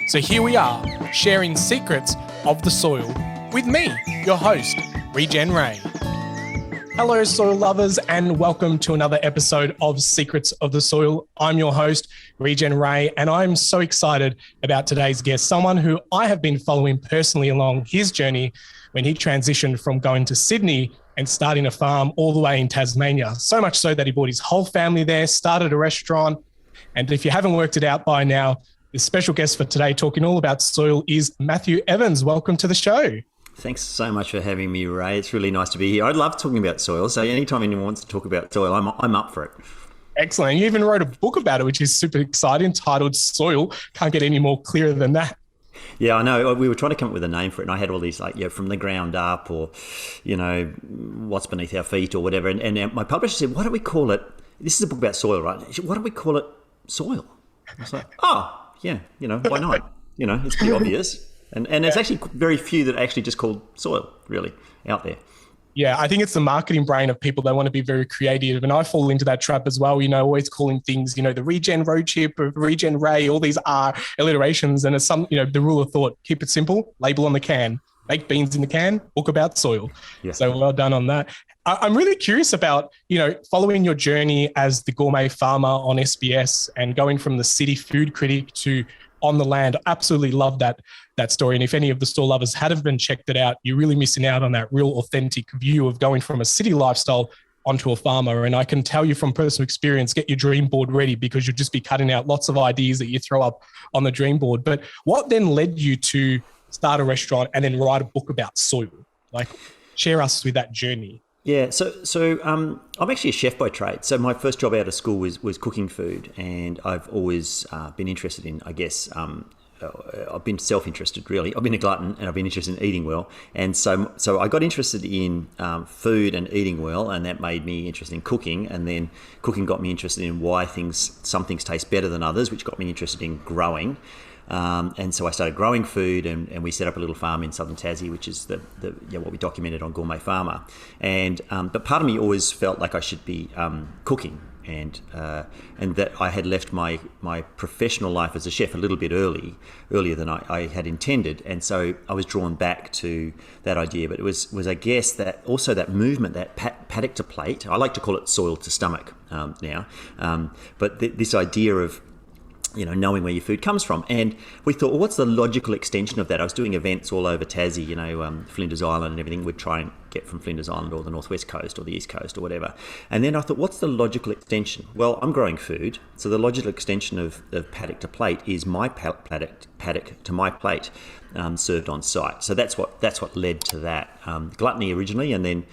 So here we are, sharing secrets of the soil with me, your host, Regen Ray. Hello, soil lovers, and welcome to another episode of Secrets of the Soil. I'm your host, Regen Ray, and I'm so excited about today's guest, someone who I have been following personally along his journey when he transitioned from going to Sydney and starting a farm all the way in Tasmania. So much so that he brought his whole family there, started a restaurant. And if you haven't worked it out by now, the special guest for today talking all about soil is Matthew Evans. Welcome to the show. Thanks so much for having me, Ray. It's really nice to be here. I love talking about soil, so anytime anyone wants to talk about soil, I'm up for it. Excellent. You even wrote a book about it, which is super exciting, titled Soil. Can't get any more clearer than that. Yeah, I know. We were trying to come up with a name for it, and I had all these from the ground up, or what's beneath our feet, or whatever. And my publisher said, "Why don't we call it?" This is a book about soil, right? She said, "Why don't we call it Soil?" I was like, "Oh, yeah, why not? It's pretty obvious." And there's actually very few that are actually just called soil, really, out there. Yeah, I think it's the marketing brain of people that want to be very creative. And I fall into that trap as well, always calling things, the Regen Road Chip, or Regen Ray, all these are alliterations. And it's the rule of thought, keep it simple, label on the can, make beans in the can, book about soil. Yeah. So well done on that. I'm really curious about, following your journey as the gourmet farmer on SBS and going from the city food critic to on the land. Absolutely love that story. And if any of the store lovers haven't checked it out, you're really missing out on that real authentic view of going from a city lifestyle onto a farmer. And I can tell you from personal experience, get your dream board ready, because you'll just be cutting out lots of ideas that you throw up on the dream board. But what then led you to start a restaurant and then write a book about soil? Share us with that journey. Yeah, so I'm actually a chef by trade. So my first job out of school was cooking food, and I've always been interested in, I've been self-interested, really. I've been a glutton, and I've been interested in eating well. And so I got interested in food and eating well, and that made me interested in cooking. And then cooking got me interested in why some things taste better than others, which got me interested in growing. And so I started growing food, and we set up a little farm in southern Tassie, which is what we documented on Gourmet Farmer. And but part of me always felt like I should be cooking, and that I had left my professional life as a chef a little bit earlier than I had intended. And so I was drawn back to that idea. But it was I guess that also that movement, that paddock to plate. I like to call it soil to stomach now. But this idea of knowing where your food comes from. And we thought, well, what's the logical extension of that? I was doing events all over Tassie, Flinders Island and everything. We'd try and get from Flinders Island or the Northwest Coast or the East Coast or whatever. And then I thought, what's the logical extension? Well, I'm growing food. So the logical extension of paddock to plate is my paddock to my plate served on site. So that's what led to that. Gluttony originally, and then,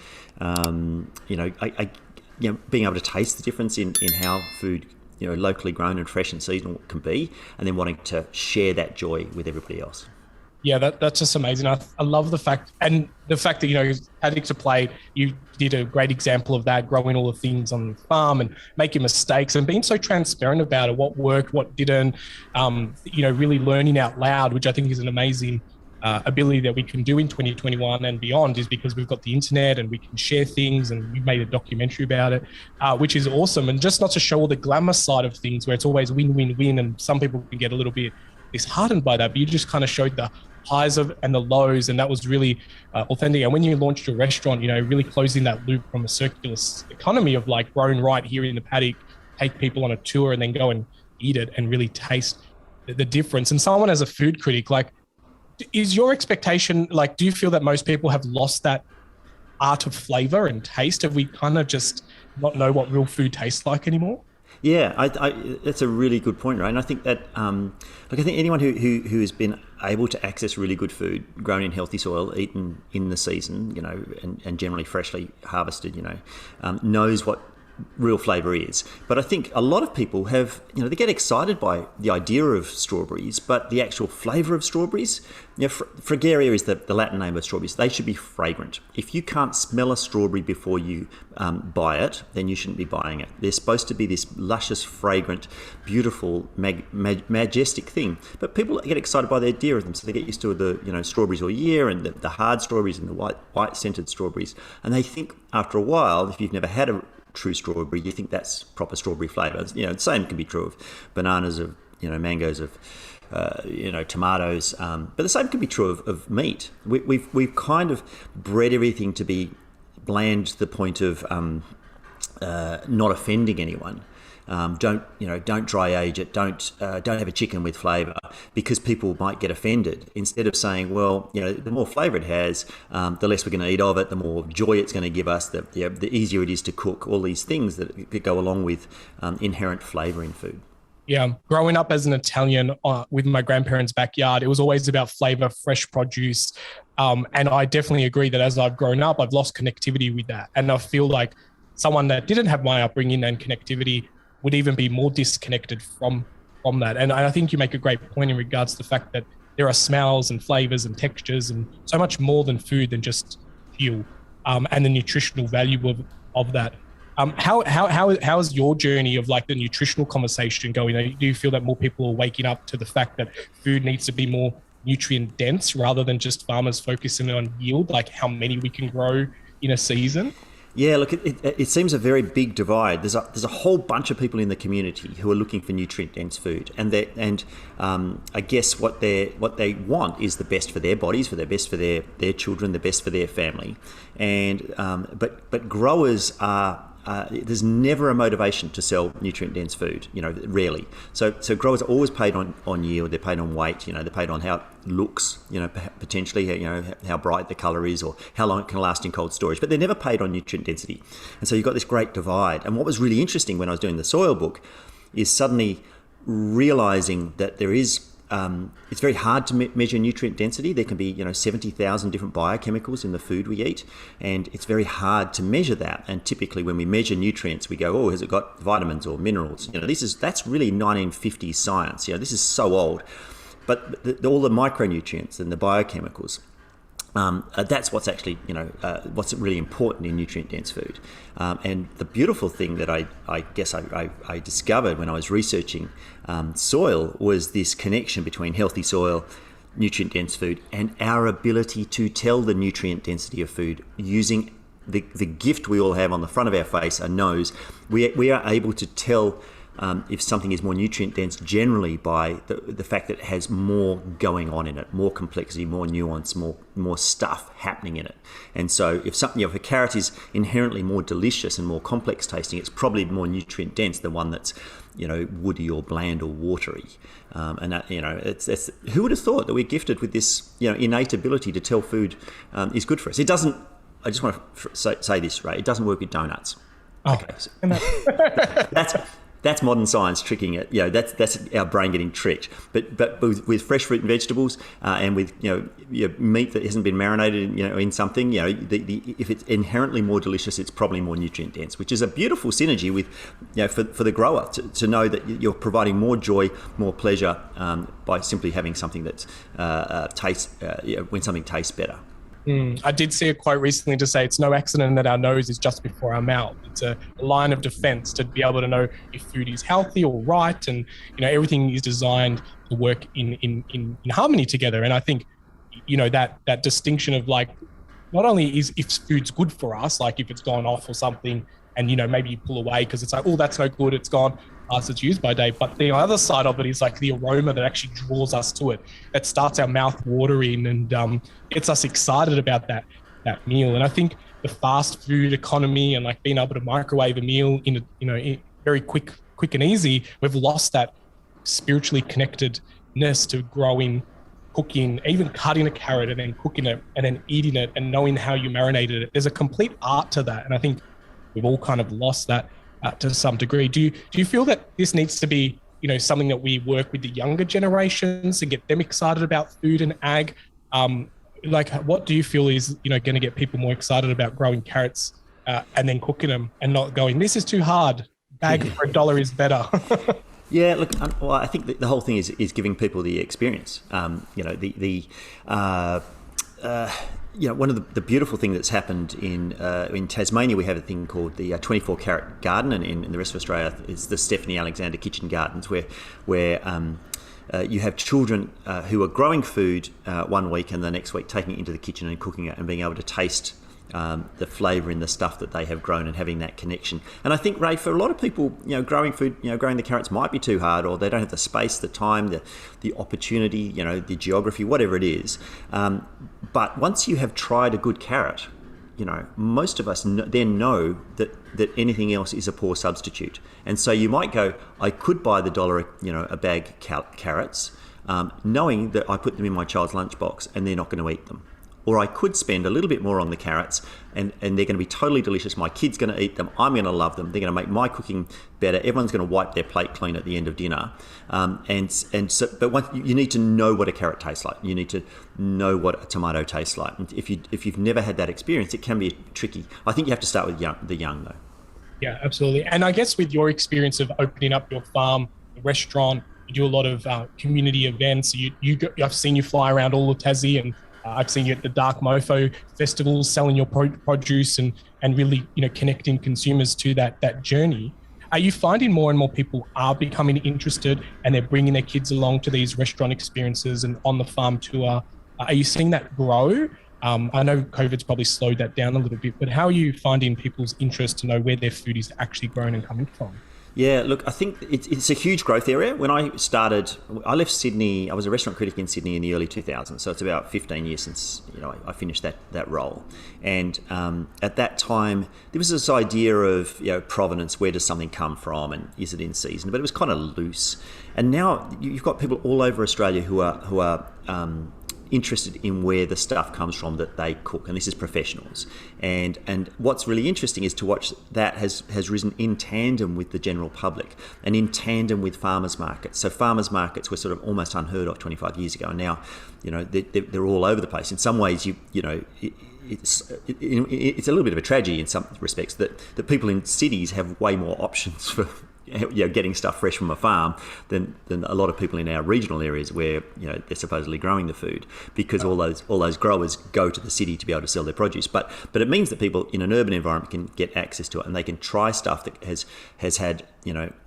being able to taste the difference in how food locally grown and fresh and seasonal can be, and then wanting to share that joy with everybody else. Yeah, that's just amazing. I love the fact that, paddock to plate, you did a great example of that, growing all the things on the farm and making mistakes and being so transparent about it, what worked, what didn't, really learning out loud, which I think is an amazing ability that we can do in 2021 and beyond, is because we've got the internet and we can share things, and we've made a documentary about it, which is awesome. And just not to show all the glamour side of things where it's always win, win, win, and some people can get a little bit disheartened by that, but you just kind of showed the highs and the lows, and that was really authentic. And when you launched your restaurant, really closing that loop from a circular economy of growing right here in the paddock, take people on a tour and then go and eat it and really taste the difference. And someone as a food critic, is your expectation, do you feel that most people have lost that art of flavor and taste? Have we kind of just not know what real food tastes like anymore? Yeah, that's a really good point, right? And I think that, I think anyone who has been able to access really good food, grown in healthy soil, eaten in the season, and generally freshly harvested, knows what real flavour is. But I think a lot of people have, they get excited by the idea of strawberries, but the actual flavour of strawberries, Fragaria is the Latin name of strawberries. They should be fragrant. If you can't smell a strawberry before you buy it, then you shouldn't be buying it. They're supposed to be this luscious, fragrant, beautiful, majestic thing. But people get excited by the idea of them, so they get used to the strawberries all year, and the hard strawberries and the white scented strawberries. And they think after a while, if you've never had a true strawberry, you think that's proper strawberry flavour. The same can be true of bananas, of mangoes, of tomatoes. But the same can be true of meat. We've kind of bred everything to be bland to the point of not offending anyone. Don't dry age it. Don't have a chicken with flavour, because people might get offended. Instead of saying, well, the more flavour it has, the less we're going to eat of it, the more joy it's going to give us, the easier it is to cook. All these things that go along with inherent flavour in food. Yeah, growing up as an Italian with my grandparents' backyard, it was always about flavour, fresh produce. And I definitely agree that as I've grown up, I've lost connectivity with that. And I feel like someone that didn't have my upbringing and connectivity would even be more disconnected from that. And I think you make a great point in regards to the fact that there are smells and flavors and textures and so much more than food than just fuel, and the nutritional value of that. How is your journey of like the nutritional conversation going? Do you feel that more people are waking up to the fact that food needs to be more nutrient dense rather than just farmers focusing on yield, like how many we can grow in a season? Yeah, look, it seems a very big divide. There's a whole bunch of people in the community who are looking for nutrient-dense food, and I guess what they want is the best for their bodies, for their children, the best for their family, and but growers are. There's never a motivation to sell nutrient-dense food, rarely. So growers are always paid on yield. They're paid on weight. They're paid on how it looks, potentially, how bright the colour is or how long it can last in cold storage. But they're never paid on nutrient density. And so you've got this great divide. And what was really interesting when I was doing the soil book is suddenly realising that there is it's very hard to measure nutrient density. There can be 70,000 different biochemicals in the food we eat, and it's very hard to measure that. And typically when we measure nutrients, we go, oh, has it got vitamins or minerals? That's really 1950s science. This is so old. But all the micronutrients and the biochemicals, that's what's actually, what's really important in nutrient-dense food. And the beautiful thing that I guess I discovered when I was researching soil was this connection between healthy soil, nutrient-dense food, and our ability to tell the nutrient density of food using the gift we all have on the front of our face, a nose. We are able to tell if something is more nutrient dense generally by the fact that it has more going on in it, more complexity, more nuance, more stuff happening in it. And so if a carrot is inherently more delicious and more complex tasting, it's probably more nutrient dense than one that's woody or bland or watery. And that, it's who would have thought that we're gifted with this innate ability to tell food is good for us. It doesn't. I just want to say this, Ray. It doesn't work with donuts. Oh. Okay. So that's modern science tricking it. That's our brain getting tricked. But with fresh fruit and vegetables, and with meat that hasn't been marinated, in something, if it's inherently more delicious, it's probably more nutrient dense, which is a beautiful synergy with, for the grower to know that you're providing more joy, more pleasure by simply having something that tastes when something tastes better. I did see a quote recently to say it's no accident that our nose is just before our mouth. It's a line of defense to be able to know if food is healthy or right, and everything is designed to work in harmony together. And I think that distinction of like, not only is if food's good for us, like if it's gone off or something, and maybe you pull away because it's like, oh, that's no good, it's gone, as it's used by day. But the other side of it is like the aroma that actually draws us to it, that starts our mouth watering and gets us excited about that meal. And I think the fast food economy and like being able to microwave a meal in very quick and easy, we've lost that spiritually connectedness to growing, cooking, even cutting a carrot and then cooking it and then eating it and knowing how you marinated it. There's a complete art to that, and I think we've all kind of lost that to some degree. Do you feel that this needs to be, something that we work with the younger generations and get them excited about food and ag? Like, what do you feel is, going to get people more excited about growing carrots and then cooking them and not going, this is too hard, bag for $1 is better? Yeah, look, well, I think the whole thing is giving people the experience. One of the beautiful things that's happened in Tasmania, we have a thing called the 24 carat garden, and in the rest of Australia is the Stephanie Alexander kitchen gardens, where you have children who are growing food one week and the next week taking it into the kitchen and cooking it and being able to taste the flavour in the stuff that they have grown and having that connection. And I think, Ray, for a lot of people, growing food, growing the carrots might be too hard, or they don't have the space, the time, the opportunity, the geography, whatever it is. But once you have tried a good carrot, most of us then know that anything else is a poor substitute. And so you might go, I could buy the $1, a bag carrots, knowing that I put them in my child's lunchbox and they're not going to eat them. Or I could spend a little bit more on the carrots and they're going to be totally delicious. My kid's going to eat them. I'm going to love them. They're going to make my cooking better. Everyone's going to wipe their plate clean at the end of dinner. But you need to know what a carrot tastes like. You need to know what a tomato tastes like. And if you've never had that experience, it can be tricky. I think you have to start with the young though. Yeah, absolutely. And I guess with your experience of opening up your farm, the restaurant, you do a lot of community events. I've seen you fly around all of Tassie, and I've seen you at the Dark Mofo festivals selling your produce and really connecting consumers to that journey. Are you finding more and more people are becoming interested and they're bringing their kids along to these restaurant experiences and on the farm tour? Are you seeing that grow? I know COVID's probably slowed that down a little bit, but how are you finding people's interest to know where their food is actually grown and coming from? Yeah, look, I think it's a huge growth area. When I started, I left Sydney. I was a restaurant critic in Sydney in the early 2000s, so it's about 15 years since I finished that role. And at that time, there was this idea of provenance. Where does something come from, and is it in season? But it was kind of loose. And now you've got people all over Australia who are interested in where the stuff comes from that they cook, and this is professionals. And what's really interesting is to watch that has risen in tandem with the general public and in tandem with farmers markets. So farmers markets were sort of almost unheard of 25 years ago, and now they're all over the place. In some ways, it's a little bit of a tragedy in some respects that people in cities have way more options for getting stuff fresh from a farm than a lot of people in our regional areas where they're supposedly growing the food, because all those growers go to the city to be able to sell their produce. But it means that people in an urban environment can get access to it, and they can try stuff that has had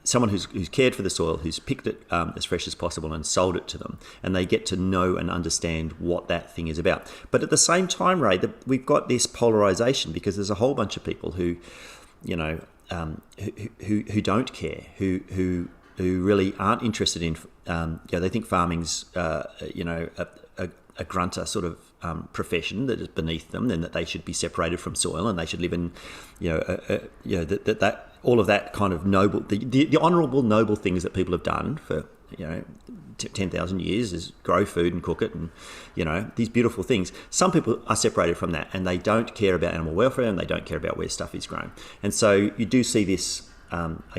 someone who's cared for the soil, who's picked it as fresh as possible and sold it to them, and they get to know and understand what that thing is about. But at the same time, Ray, we've got this polarization because there's a whole bunch of people who don't care, who really aren't interested in, they think farming's, a grunter sort of profession that is beneath them, and that they should be separated from soil and they should live in, that all of that kind of noble, the honourable, noble things that people have done for, 10,000 years is grow food and cook it, and these beautiful things. Some people are separated from that, and they don't care about animal welfare, and they don't care about where stuff is grown. And so you do see this,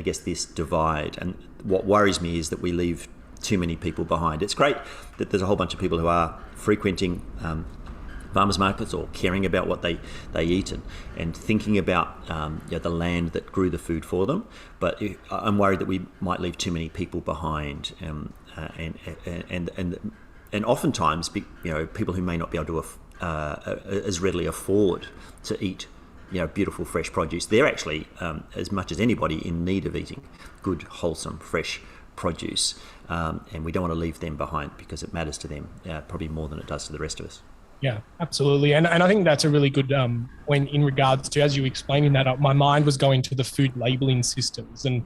this divide. And what worries me is that we leave too many people behind. It's great that there's a whole bunch of people who are frequenting farmers markets or caring about what they eat and thinking about the land that grew the food for them. But I'm worried that we might leave too many people behind, and oftentimes people who may not be able to as readily afford to eat beautiful fresh produce. They're actually as much as anybody in need of eating good, wholesome, fresh produce, and we don't want to leave them behind because it matters to them probably more than it does to the rest of us. Yeah, absolutely. And I think that's a really good point in regards to, as you were explaining that, my mind was going to the food labeling systems. And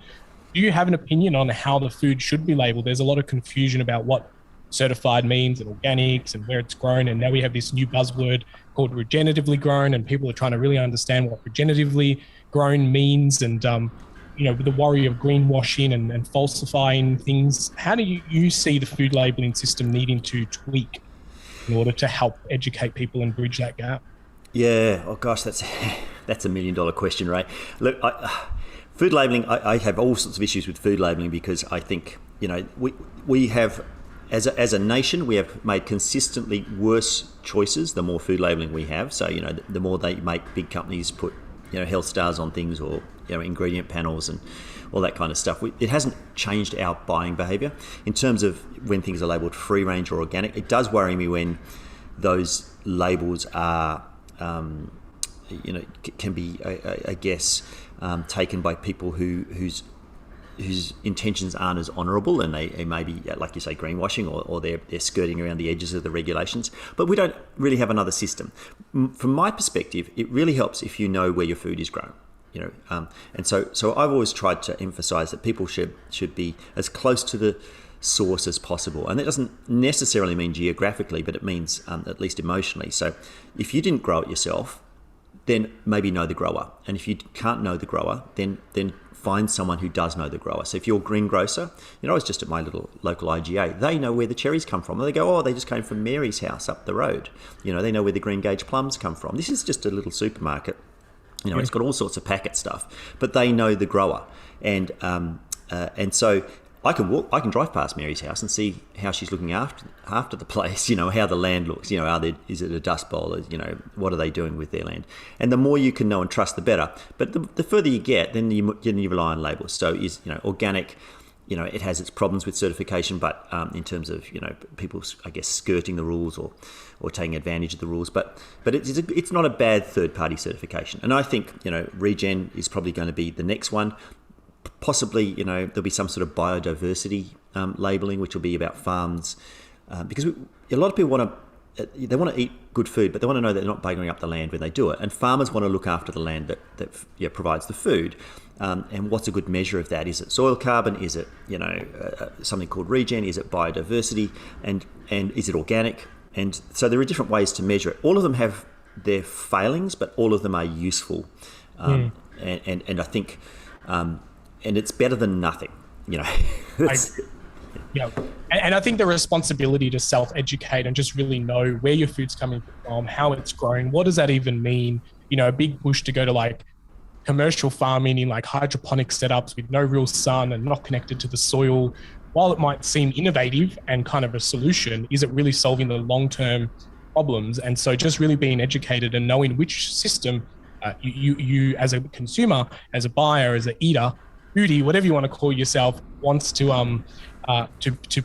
do you have an opinion on how the food should be labeled? There's a lot of confusion about what certified means and organics and where it's grown. And now we have this new buzzword called regeneratively grown, and people are trying to really understand what regeneratively grown means, and the worry of greenwashing and falsifying things. How do you see the food labeling system needing to tweak in order to help educate people and bridge that gap? Yeah, oh gosh, that's $1 million question, Ray. Look, food labelling, I have all sorts of issues with food labelling because I think, we have, as a nation, we have made consistently worse choices the more food labelling we have. So, the more they make big companies put, health stars on things, or, ingredient panels and all that kind of stuff. It hasn't changed our buying behaviour. In terms of when things are labelled free range or organic, it does worry me when those labels are, can be, taken by people whose whose intentions aren't as honourable, and they may be, like you say, greenwashing, or they're skirting around the edges of the regulations. But we don't really have another system. From my perspective, it really helps if you know where your food is grown. And so I've always tried to emphasise that people should be as close to the source as possible, and that doesn't necessarily mean geographically, but it means at least emotionally. So if you didn't grow it yourself, then maybe know the grower, and if you can't know the grower, then find someone who does know the grower. So if you're a greengrocer, I was just at my little local IGA, they know where the cherries come from. They go, oh, they just came from Mary's house up the road. They know where the green gauge plums come from. This is just a little supermarket. It's got all sorts of packet stuff, but they know the grower, and so I can drive past Mary's house and see how she's looking after the place. How the land looks. Is it a dust bowl? What are they doing with their land? And the more you can know and trust, the better. But the further you get, then you rely on labels. So is organic. It has its problems with certification, but in terms of people, I guess, skirting the rules or taking advantage of the rules, but it's not a bad third-party certification. And I think Regen is probably going to be the next one. Possibly, there'll be some sort of biodiversity labelling, which will be about farms, because a lot of people want to eat good food, but they want to know that they're not buggering up the land when they do it. And farmers want to look after the land that provides the food. And what's a good measure of that? Is it soil carbon? Is it something called regen? Is it biodiversity? And is it organic? And so there are different ways to measure it. All of them have their failings, but all of them are useful. And I think and it's better than nothing. Yeah, and I think the responsibility to self-educate and just really know where your food's coming from, how it's grown, what does that even mean? A big push to go to like commercial farming in like hydroponic setups with no real sun and not connected to the soil. While it might seem innovative and kind of a solution, is it really solving the long-term problems? And so just really being educated and knowing which system you as a consumer, as a buyer, as an eater, foodie, whatever you want to call yourself, wants to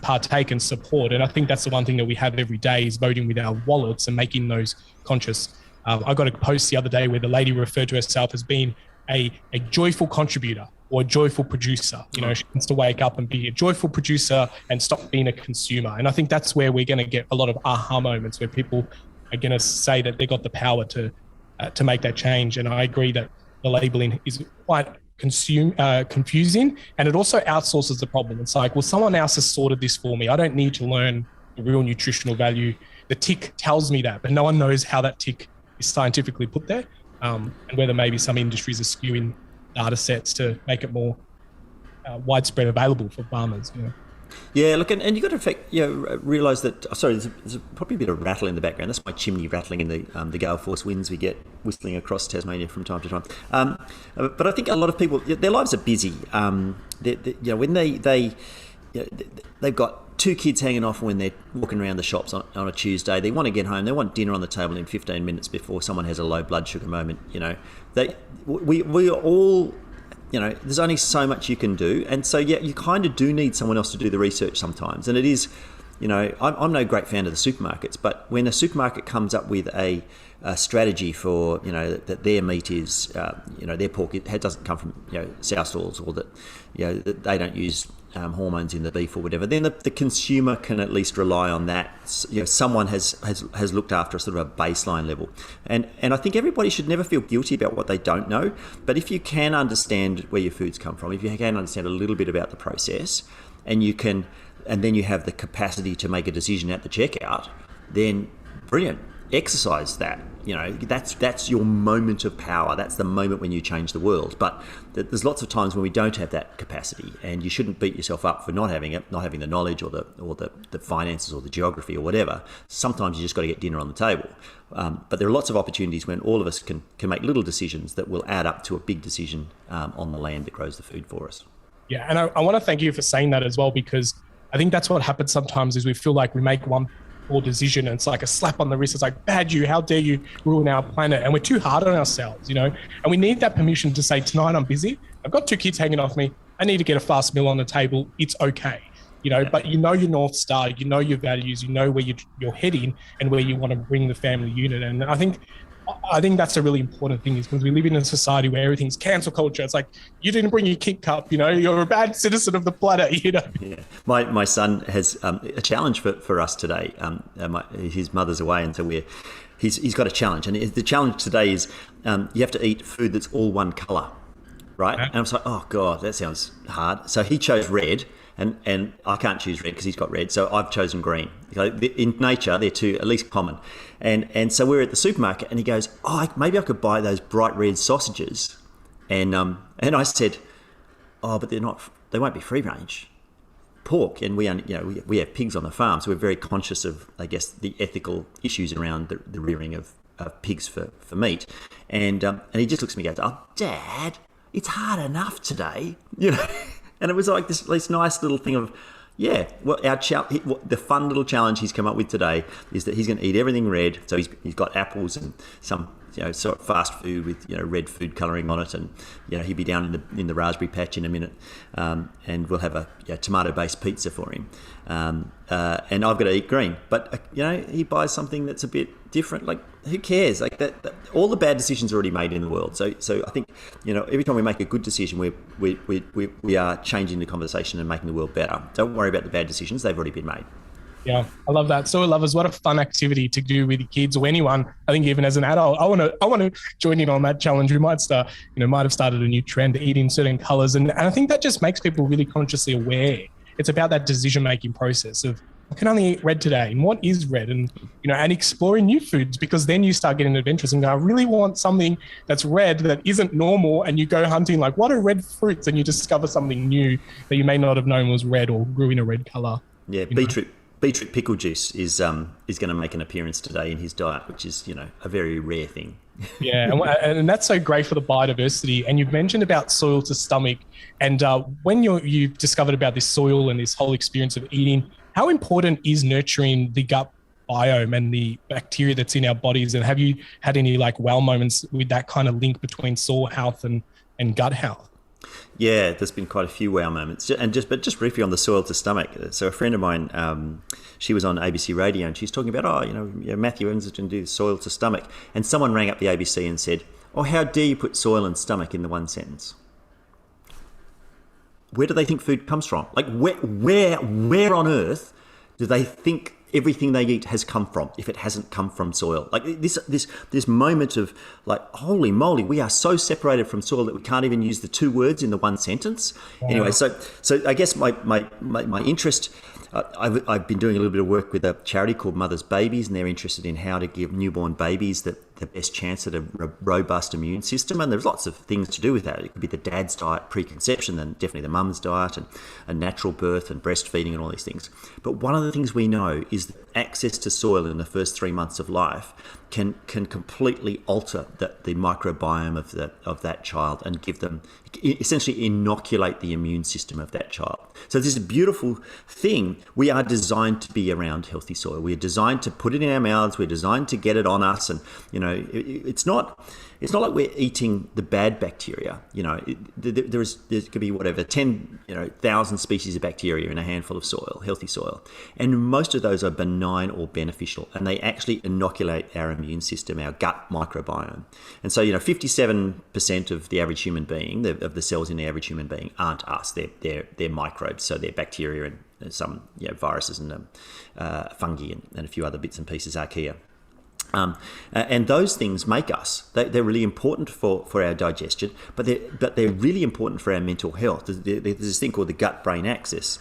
partake and support. And I think that's the one thing that we have every day is voting with our wallets and making those conscious. I got a post the other day where the lady referred to herself as being a joyful contributor or a joyful producer. She wants to wake up and be a joyful producer and stop being a consumer. And I think that's where we're going to get a lot of aha moments where people are going to say that they got the power to make that change. And I agree that the labeling is quite confusing, and it also outsources the problem. It's like, well, someone else has sorted this for me. I don't need to learn the real nutritional value. The tick tells me that, but no one knows how that tick is scientifically put there, and whether maybe some industries are skewing data sets to make it more widespread available for farmers. Yeah, look, and you've got to realise that. Sorry, there's probably a bit of rattle in the background. That's my chimney rattling in the gale force winds we get whistling across Tasmania from time to time. But I think a lot of people, their lives are busy. When they've got two kids hanging off when they're walking around the shops on a Tuesday. They want to get home. They want dinner on the table in 15 minutes before someone has a low blood sugar moment. We all. There's only so much you can do. And so, you kind of do need someone else to do the research sometimes. And it is, I'm no great fan of the supermarkets, but when a supermarket comes up with a strategy for, that their meat is, their pork, it doesn't come from, sow stalls, or that, that they don't use hormones in the beef or whatever, then the consumer can at least rely on that. Someone has looked after a sort of a baseline level, and I think everybody should never feel guilty about what they don't know. But if you can understand where your foods come from, if you can understand a little bit about the process, and then you have the capacity to make a decision at the checkout, then brilliant. Exercise that. That's your moment of power. That's the moment when you change the world. But there's lots of times when we don't have that capacity, and you shouldn't beat yourself up for not having it, not having the knowledge or the finances or the geography or whatever. Sometimes you just got to get dinner on the table. But there are lots of opportunities when all of us can make little decisions that will add up to a big decision on the land that grows the food for us. Yeah, and I want to thank you for saying that as well, because I think that's what happens sometimes is we feel like we make one poor decision and it's like a slap on the wrist. It's like, bad you, how dare you ruin our planet? And we're too hard on ourselves, and we need that permission to say, tonight I'm busy. I've got two kids hanging off me. I need to get a fast meal on the table. It's okay. But your North Star, your values, where you're heading and where you want to bring the family unit. And I think I think that's a really important thing, is because we live in a society where everything's cancel culture. It's like, you didn't bring your Kit Cup, you're a bad citizen of the planet. Yeah, my son has a challenge for us today. His mother's away, and so he's got a challenge, and the challenge today is you have to eat food that's all one colour, right? Yeah. And I was like, oh god, that sounds hard. So he chose red, and I can't choose red because he's got red, so I've chosen green. In nature, they're two at least common, and so we're at the supermarket, and he goes, oh, maybe I could buy those bright red sausages, and I said, oh, but they won't be free range pork, and we have pigs on the farm, so we're very conscious of, I guess, the ethical issues around the rearing of pigs for meat, and he just looks at me and goes, oh, Dad, it's hard enough today, and it was like this nice little thing of, yeah, well, the fun little challenge he's come up with today is that he's going to eat everything red. So he's got apples and some sort of fast food with red food colouring on it, and he'll be down in the raspberry patch in a minute, and we'll have a tomato based pizza for him, and I've got to eat green. But he buys something that's a bit different. Like, who cares? Like that all the bad decisions are already made in the world. So I think every time we make a good decision, we are changing the conversation and making the world better. Don't worry about the bad decisions; they've already been made. Yeah, I love that. Soil lovers, what a fun activity to do with your kids or anyone. I think even as an adult, I want to join in on that challenge. We might have started a new trend, eating certain colors, and I think that just makes people really consciously aware. It's about that decision-making process of, I can only eat red today, and what is red, and and exploring new foods, because then you start getting adventurous and go, I really want something that's red that isn't normal, and you go hunting like, what are red fruits, and you discover something new that you may not have known was red or grew in a red color. Yeah, beetroot pickle juice is going to make an appearance today in his diet, which is a very rare thing. Yeah, and that's so great for the biodiversity. And you've mentioned about soil to stomach, and when you've discovered about this soil and this whole experience of eating, how important is nurturing the gut biome and the bacteria that's in our bodies? And have you had any wow moments with that kind of link between soil health and gut health? Yeah, there's been quite a few wow moments, but just briefly on the soil to stomach. So a friend of mine, she was on ABC Radio, and she's talking about, Matthew Evans is going to do soil to stomach, and someone rang up the ABC and said, "Oh, how dare you put soil and stomach in the one sentence?" Where do they think food comes from? Like, where on earth do they think everything they eat has come from if it hasn't come from soil? Like this moment of like, holy moly, we are so separated from soil that we can't even use the two words in the one sentence. Wow. Anyway, so I guess my interest, I've been doing a little bit of work with a charity called Mothers Babies, and they're interested in how to give newborn babies the best chance at a robust immune system. And there's lots of things to do with that. It could be the dad's diet pre-conception, then definitely the mum's diet, and a natural birth and breastfeeding and all these things. But one of the things we know is that access to soil in the first 3 months of life can completely alter the microbiome of that child, and give them, essentially inoculate the immune system of that child. So this is a beautiful thing. We are designed to be around healthy soil. We are designed to put it in our mouths. We're designed to get it on us, and it's not like we're eating the bad bacteria. There could be 10,000 species of bacteria in a handful of soil, healthy soil, and most of those are benign or beneficial, and they actually inoculate our immune system, our gut microbiome. And so 57% of the average human being, of the cells in the average human being, aren't us. They're microbes, so they're bacteria and some viruses and fungi and a few other bits and pieces, archaea. And those things make us. They're really important for our digestion, but they're really important for our mental health. There's this thing called the gut-brain axis.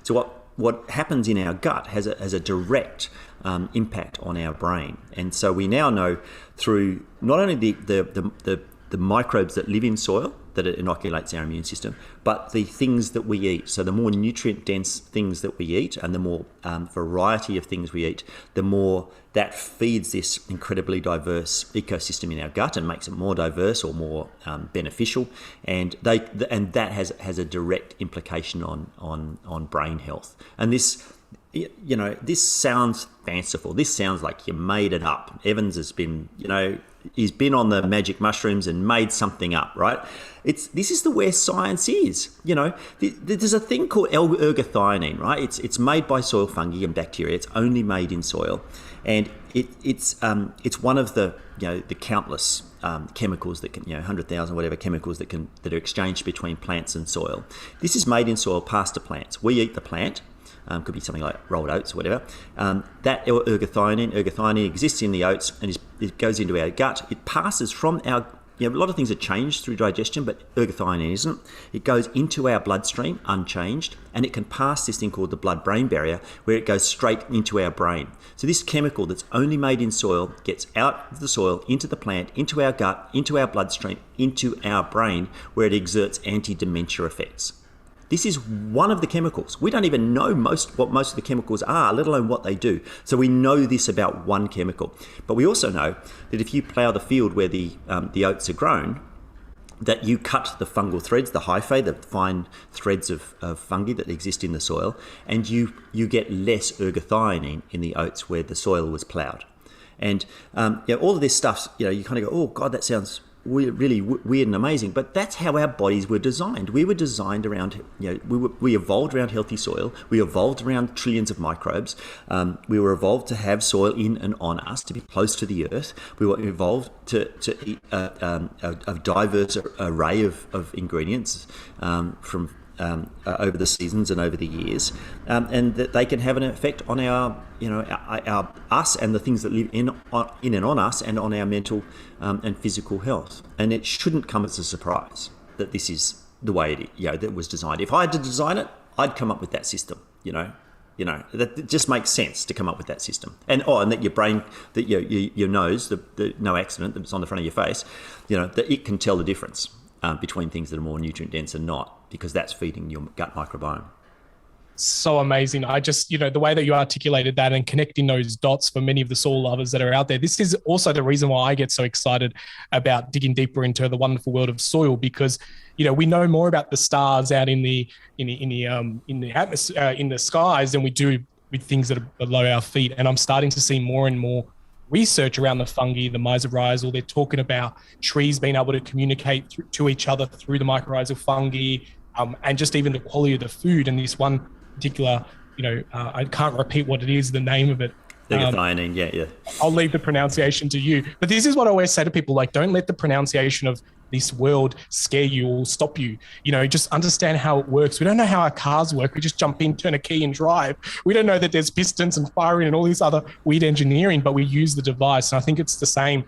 So what happens in our gut has a direct impact on our brain. And so we now know through not only the microbes that live in soil, that it inoculates our immune system, but the things that we eat. So the more nutrient-dense things that we eat, and the more variety of things we eat, the more that feeds this incredibly diverse ecosystem in our gut and makes it more diverse or more beneficial. And that has a direct implication on brain health. And this sounds fanciful. This sounds like you made it up. Evans has been, he's been on the magic mushrooms and made something up, right? This is where science is. There's a thing called ergothioneine, right? It's made by soil fungi and bacteria. It's only made in soil, and it's one of the the countless chemicals that can 100,000 whatever chemicals that are exchanged between plants and soil. This is made in soil, passed to plants. We eat the plant. Could be something like rolled oats or whatever. That ergothioneine exists in the oats and it goes into our gut. It passes from our, a lot of things are changed through digestion, but ergothioneine isn't. It goes into our bloodstream unchanged, and it can pass this thing called the blood-brain barrier, where it goes straight into our brain. So this chemical that's only made in soil gets out of the soil, into the plant, into our gut, into our bloodstream, into our brain, where it exerts anti-dementia effects. This is one of the chemicals. We don't even know what most of the chemicals are, let alone what they do. So we know this about one chemical. But we also know that if you plough the field where the oats are grown, that you cut the fungal threads, the hyphae, the fine threads of fungi that exist in the soil, and you get less ergothioneine in the oats where the soil was ploughed. And all of this stuff, you kind of go, oh God, that sounds really weird and amazing, but that's how our bodies were designed. We were designed around, we evolved around healthy soil. We evolved around trillions of microbes. We were evolved to have soil in and on us, to be close to the earth. We were evolved to eat a diverse array of ingredients from over the seasons and over the years, and that they can have an effect on our us and the things that live in and on us and on our mental and physical health. And it shouldn't come as a surprise that this is the way that was designed. If I had to design it, I'd come up with that system. That it just makes sense to come up with that system. And that your brain, that your nose, the no accident that's on the front of your face, that it can tell the difference between things that are more nutrient dense and not, because that's feeding your gut microbiome. So amazing. I just, the way that you articulated that and connecting those dots for many of the soil lovers that are out there, this is also the reason why I get so excited about digging deeper into the wonderful world of soil, because, we know more about the stars out in the atmosphere, in the skies, than we do with things that are below our feet. And I'm starting to see more and more research around the fungi, the mycorrhizal. They're talking about trees being able to communicate to each other through the mycorrhizal fungi, and just even the quality of the food. And this one particular, I can't repeat what it is, the name of it. Ergothioneine, yeah. I'll leave the pronunciation to you. But this is what I always say to people, don't let the pronunciation of this world scare you or stop you. Just understand how it works. We don't know how our cars work. We just jump in, turn a key and drive. We don't know that there's pistons and firing and all this other weird engineering, but we use the device. And I think it's the same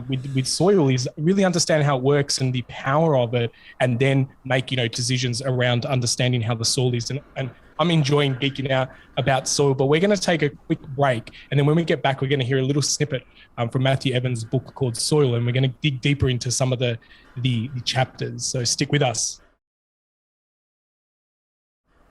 with soil, is really understand how it works and the power of it, and then make, decisions around understanding how the soil is. And I'm enjoying geeking out about soil, but we're going to take a quick break. And then when we get back, we're going to hear a little snippet from Matthew Evans' book called Soil, and we're going to dig deeper into some of the chapters. So stick with us.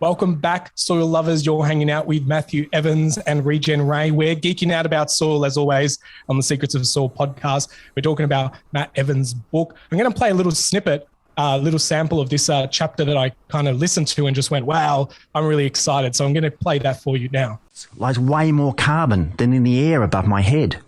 Welcome back, soil lovers. You're hanging out with Matthew Evans and Regen Ray. We're geeking out about soil, as always, on the Secrets of Soil podcast. We're talking about Matt Evans' book. I'm going to play a little snippet, a little sample of this chapter that I kind of listened to and just went, wow, I'm really excited. So I'm going to play that for you now. Lies way more carbon than in the air above my head.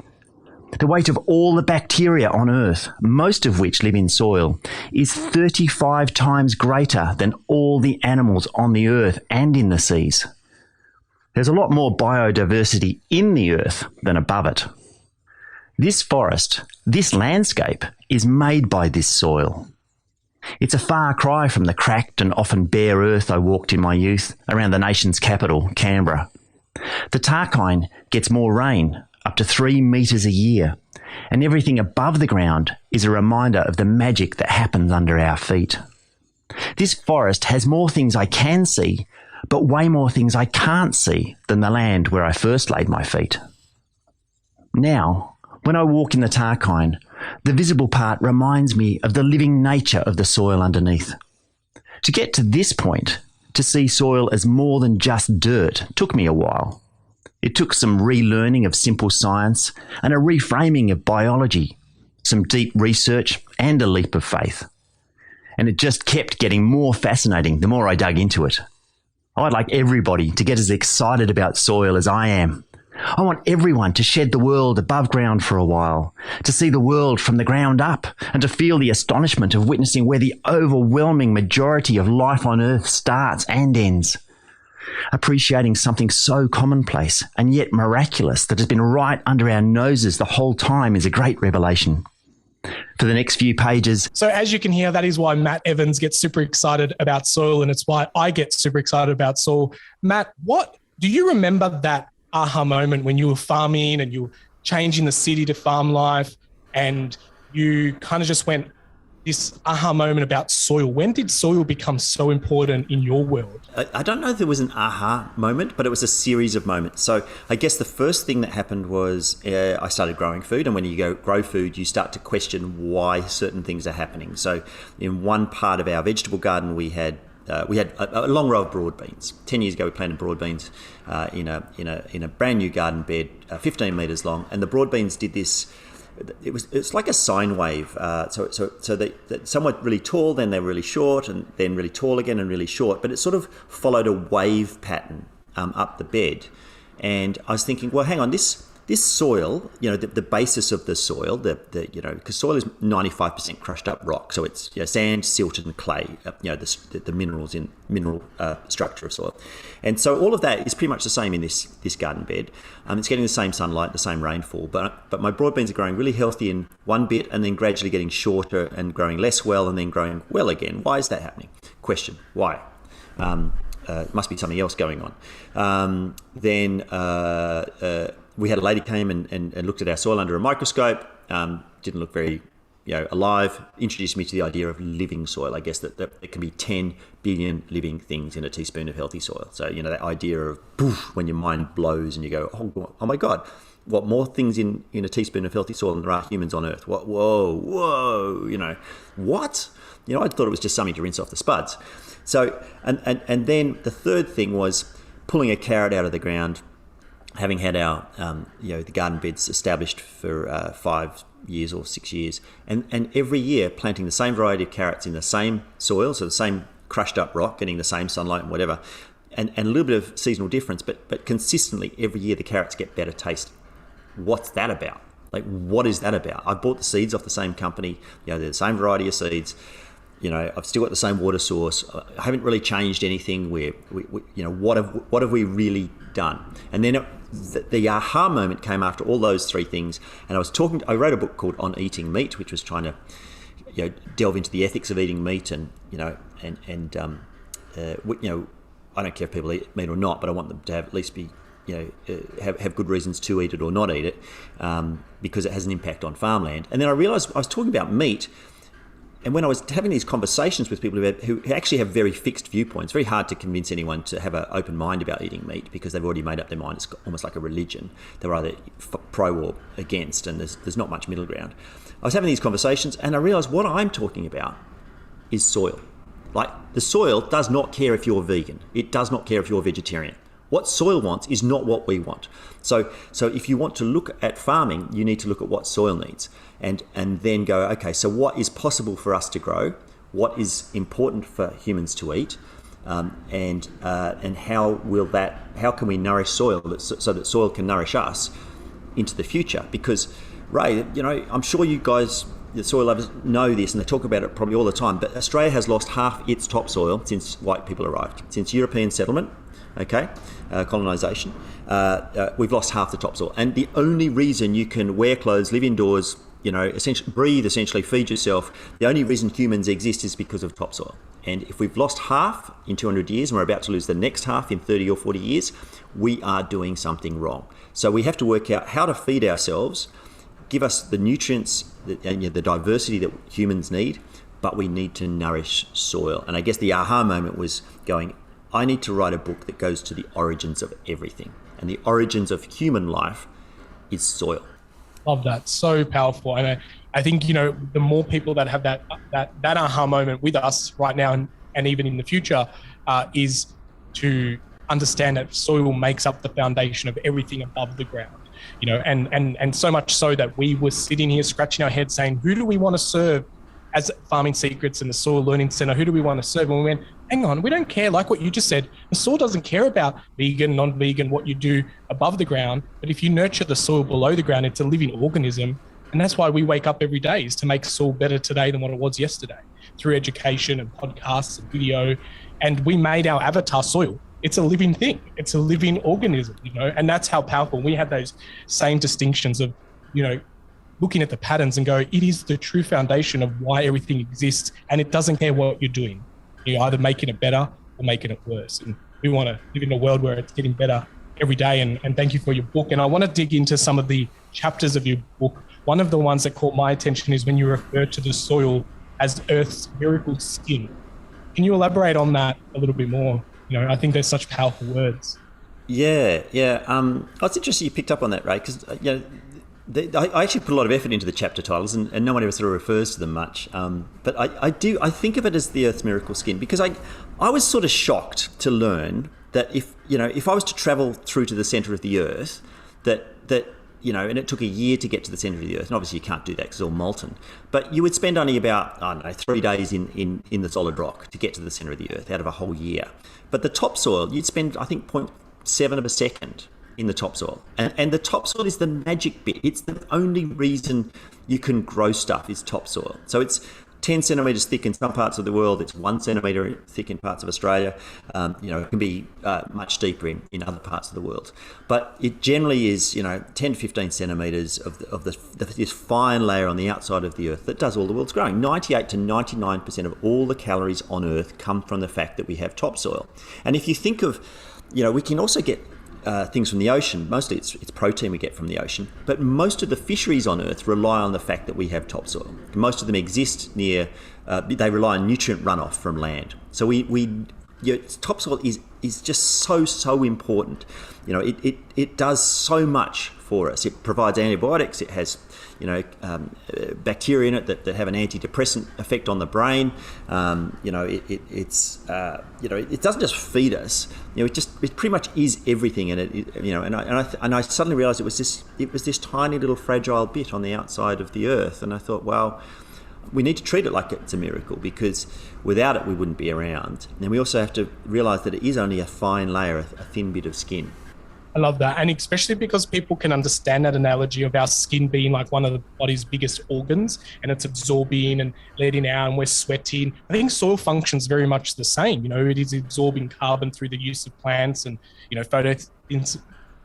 The weight of all the bacteria on Earth, most of which live in soil, is 35 times greater than all the animals on the Earth and in the seas. There's a lot more biodiversity in the Earth than above it. This forest, this landscape, is made by this soil. It's a far cry from the cracked and often bare earth I walked in my youth around the nation's capital, Canberra. The Tarkine gets more rain, up to 3 metres a year, and everything above the ground is a reminder of the magic that happens under our feet. This forest has more things I can see, but way more things I can't see than the land where I first laid my feet. Now, when I walk in the Tarkine, the visible part reminds me of the living nature of the soil underneath. To get to this point, to see soil as more than just dirt, took me a while. It took some relearning of simple science and a reframing of biology, some deep research and a leap of faith. And it just kept getting more fascinating the more I dug into it. I'd like everybody to get as excited about soil as I am. I want everyone to shed the world above ground for a while, to see the world from the ground up, and to feel the astonishment of witnessing where the overwhelming majority of life on Earth starts and ends. Appreciating something so commonplace and yet miraculous that has been right under our noses the whole time is a great revelation. For the next few pages. So as you can hear, that is why Matt Evans gets super excited about soil, and it's why I get super excited about soil. Matt, what do you remember that aha moment when you were farming and you were changing the city to farm life and you kind of just went, this aha moment about soil? When did soil become so important in your world? I don't know if there was an aha moment, but it was a series of moments. So I guess the first thing that happened was I started growing food. And when you go grow food, you start to question why certain things are happening. So in one part of our vegetable garden, we had a long row of broad beans. 10 years ago, we planted broad beans in a brand new garden bed, 15 metres long. And the broad beans did this. It's like a sine wave. So they some were really tall, then they were really short, and then really tall again and really short. But it sort of followed a wave pattern up the bed. And I was thinking, well, hang on, this soil, the basis of the soil, because soil is 95% crushed up rock, so it's sand, silt, and clay, the minerals in mineral structure of soil, and so all of that is pretty much the same in this garden bed. It's getting the same sunlight, the same rainfall, but my broad beans are growing really healthy in one bit, and then gradually getting shorter and growing less well, and then growing well again. Why is that happening? Question: why? Must be something else going on. Then we had a lady came and looked at our soil under a microscope. Didn't look very alive. Introduced me to the idea of living soil. I guess that there can be 10 billion living things in a teaspoon of healthy soil. So that idea of poof, when your mind blows and you go, oh my God, what more things in a teaspoon of healthy soil than there are humans on Earth? What? Whoa, what? I thought it was just something to rinse off the spuds. So and then the third thing was pulling a carrot out of the ground, having had our the garden beds established for 5 years or 6 years, and every year planting the same variety of carrots in the same soil, so the same crushed up rock, getting the same sunlight and whatever, and a little bit of seasonal difference, but consistently every year the carrots get better taste. What's that about? Like, what is that about? I bought the seeds off the same company. They're the same variety of seeds. I've still got the same water source. I haven't really changed anything. What have we really done? And then the aha moment came after all those three things. And I wrote a book called On Eating Meat, which was trying to delve into the ethics of eating meat, and I don't care if people eat meat or not, but I want them to have at least be have good reasons to eat it or not eat it, because it has an impact on farmland. And then I realised I was talking about meat. And when I was having these conversations with people who actually have very fixed viewpoints, very hard to convince anyone to have an open mind about eating meat, because they've already made up their mind. It's almost like a religion. They're either pro or against, and there's not much middle ground. I was having these conversations, and I realised what I'm talking about is soil. Like, the soil does not care if you're vegan. It does not care if you're vegetarian. What soil wants is not what we want. So if you want to look at farming, you need to look at what soil needs, and then go, okay, so what is possible for us to grow? What is important for humans to eat? And how can we nourish soil so that soil can nourish us into the future? Because, Ray, I'm sure you guys, the soil lovers, know this, and they talk about it probably all the time, but Australia has lost half its topsoil since white people arrived, since European settlement. Colonisation, we've lost half the topsoil, and the only reason you can wear clothes, live indoors, essentially breathe, feed yourself, the only reason humans exist is because of topsoil. And if we've lost half in 200 years and we're about to lose the next half in 30 or 40 years, we are doing something wrong. So we have to work out how to feed ourselves, give us the nutrients and the diversity that humans need, but we need to nourish soil. And I guess the aha moment was going, I need to write a book that goes to the origins of everything. And the origins of human life is soil. Love that. So powerful. And I think, the more people that have that aha moment with us right now and even in the future, is to understand that soil makes up the foundation of everything above the ground. And so much so that we were sitting here scratching our heads saying, who do we want to serve as Farming Secrets and the Soil Learning Centre? Who do we want to serve? And we went, hang on, we don't care. Like what you just said, the soil doesn't care about vegan, non-vegan, what you do above the ground. But if you nurture the soil below the ground, it's a living organism. And that's why we wake up every day, is to make soil better today than what it was yesterday, through education and podcasts and video. And we made our avatar soil. It's a living thing. It's a living organism, and that's how powerful. We have those same distinctions of, looking at the patterns and go, it is the true foundation of why everything exists. And it doesn't care what you're doing. You're either making it better or making it worse. And we want to live in a world where it's getting better every day. And thank you for your book. And I want to dig into some of the chapters of your book. One of the ones that caught my attention is when you refer to the soil as Earth's miracle skin. Can you elaborate on that a little bit more? I think they're such powerful words. Yeah. It's interesting you picked up on that, Ray, because I actually put a lot of effort into the chapter titles, and no one ever sort of refers to them much. But I think of it as the Earth's miracle skin, because I was sort of shocked to learn that if I was to travel through to the centre of the Earth, that and it took a year to get to the centre of the Earth, and obviously you can't do that because it's all molten, but you would spend only about 3 days in the solid rock to get to the centre of the Earth out of a whole year. But the topsoil, you'd spend, I think, 0.7 of a second in the topsoil. And the topsoil is the magic bit. It's the only reason you can grow stuff is topsoil. So it's 10 centimetres thick in some parts of the world. It's 1 centimetre thick in parts of Australia. It can be much deeper in other parts of the world. But it generally is, 10 to 15 centimetres of this fine layer on the outside of the Earth that does all the world's growing. 98 to 99% of all the calories on Earth come from the fact that we have topsoil. And if you think of, we can also get things from the ocean. Mostly it's protein we get from the ocean, but most of the fisheries on Earth rely on the fact that we have topsoil. Most of them exist near, they rely on nutrient runoff from land. So topsoil is just so important. It does so much for us. It provides antibiotics. It has bacteria in it that have an antidepressant effect on the brain. It doesn't just feed us. It pretty much is everything. And I suddenly realised it was this tiny little fragile bit on the outside of the Earth. And I thought, well, we need to treat it like it's a miracle, because without it we wouldn't be around. And we also have to realise that it is only a fine layer, a thin bit of skin. I love that. And especially because people can understand that analogy of our skin being like one of the body's biggest organs, and it's absorbing and letting out, and we're sweating. I think soil functions very much the same. It is absorbing carbon through the use of plants and,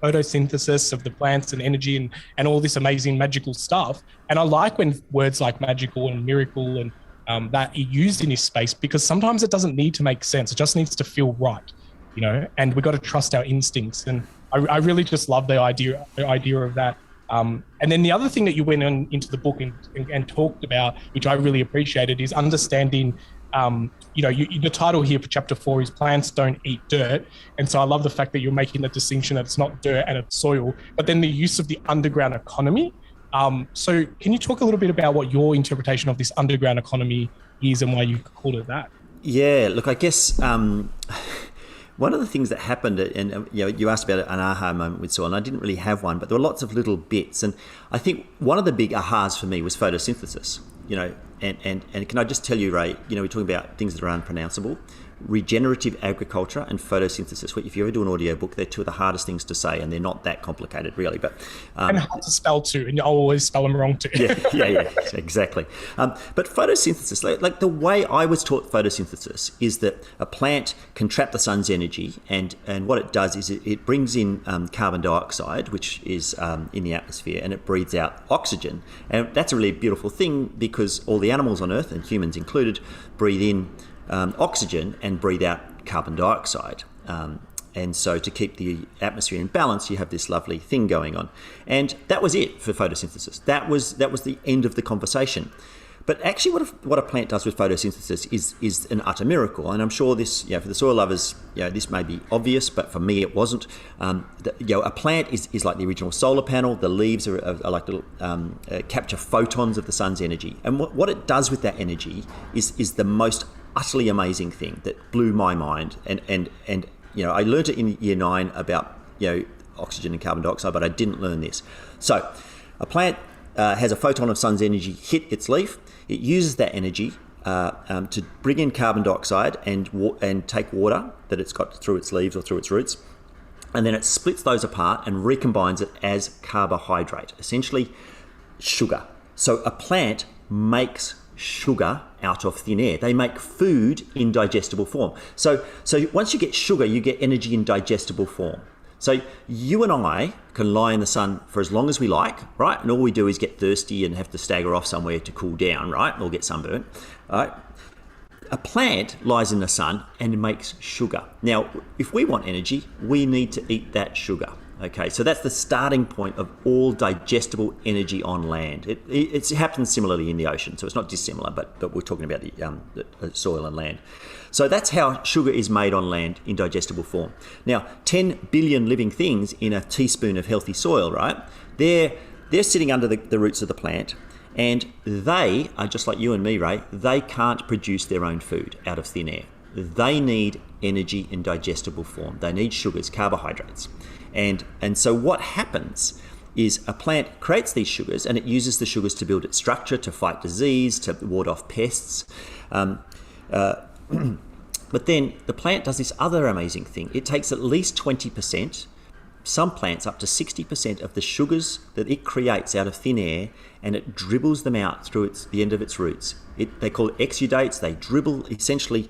photosynthesis of the plants and energy and all this amazing magical stuff. And I like when words like magical and miracle and that are used in this space, because sometimes it doesn't need to make sense. It just needs to feel right, and we've got to trust our instincts. And I really just love the idea of that. And then the other thing that you went on into the book and talked about, which I really appreciated, is understanding, the title here for chapter 4 is Plants Don't Eat Dirt. And so I love the fact that you're making the distinction that it's not dirt and it's soil, but then the use of the underground economy. So can you talk a little bit about what your interpretation of this underground economy is and why you called it that? Yeah, look, I guess... one of the things that happened, and you asked about an aha moment with soil, and I didn't really have one, but there were lots of little bits. And I think one of the big ahas for me was photosynthesis. And can I just tell you, Ray, we're talking about things that are unpronounceable. Regenerative agriculture and photosynthesis. If you ever do an audio book, they're two of the hardest things to say, and they're not that complicated, really. But and hard to spell too, and I'll always spell them wrong too. yeah, exactly. But photosynthesis, like the way I was taught photosynthesis, is that a plant can trap the sun's energy, and what it does is it brings in carbon dioxide, which is in the atmosphere, and it breathes out oxygen. And that's a really beautiful thing, because all the animals on Earth, and humans included, breathe in oxygen and breathe out carbon dioxide. And so to keep the atmosphere in balance, you have this lovely thing going on. And that was it for photosynthesis. That was the end of the conversation. But actually what a plant does with photosynthesis is an utter miracle. And I'm sure this, for the soil lovers, this may be obvious, but for me it wasn't. A plant is like the original solar panel. The leaves are like little capture photons of the sun's energy. And what it does with that energy is the most utterly amazing thing that blew my mind. And I learned it in year 9 about oxygen and carbon dioxide, but I didn't learn this. So a plant has a photon of sun's energy hit its leaf. It uses that energy to bring in carbon dioxide and take water that it's got through its leaves or through its roots, and then it splits those apart and recombines it as carbohydrate, essentially sugar. So a plant makes sugar out of thin air. They make food in digestible form. So once you get sugar, you get energy in digestible form. So you and I can lie in the sun for as long as we like, right? And all we do is get thirsty and have to stagger off somewhere to cool down, right? Or get sunburnt, right? A plant lies in the sun and makes sugar. Now, if we want energy, we need to eat that sugar. Okay, so that's the starting point of all digestible energy on land. It happens similarly in the ocean, so it's not dissimilar, but we're talking about the soil and land. So that's how sugar is made on land in digestible form. Now, 10 billion living things in a teaspoon of healthy soil, right? They're sitting under the roots of the plant, and they are just like you and me, Ray. They can't produce their own food out of thin air. They need energy in digestible form. They need sugars, carbohydrates. And so what happens is a plant creates these sugars, and it uses the sugars to build its structure, to fight disease, to ward off pests. But then the plant does this other amazing thing. It takes at least 20%, some plants up to 60% of the sugars that it creates out of thin air, and it dribbles them out through the end of its roots. They call it exudates. They dribble, essentially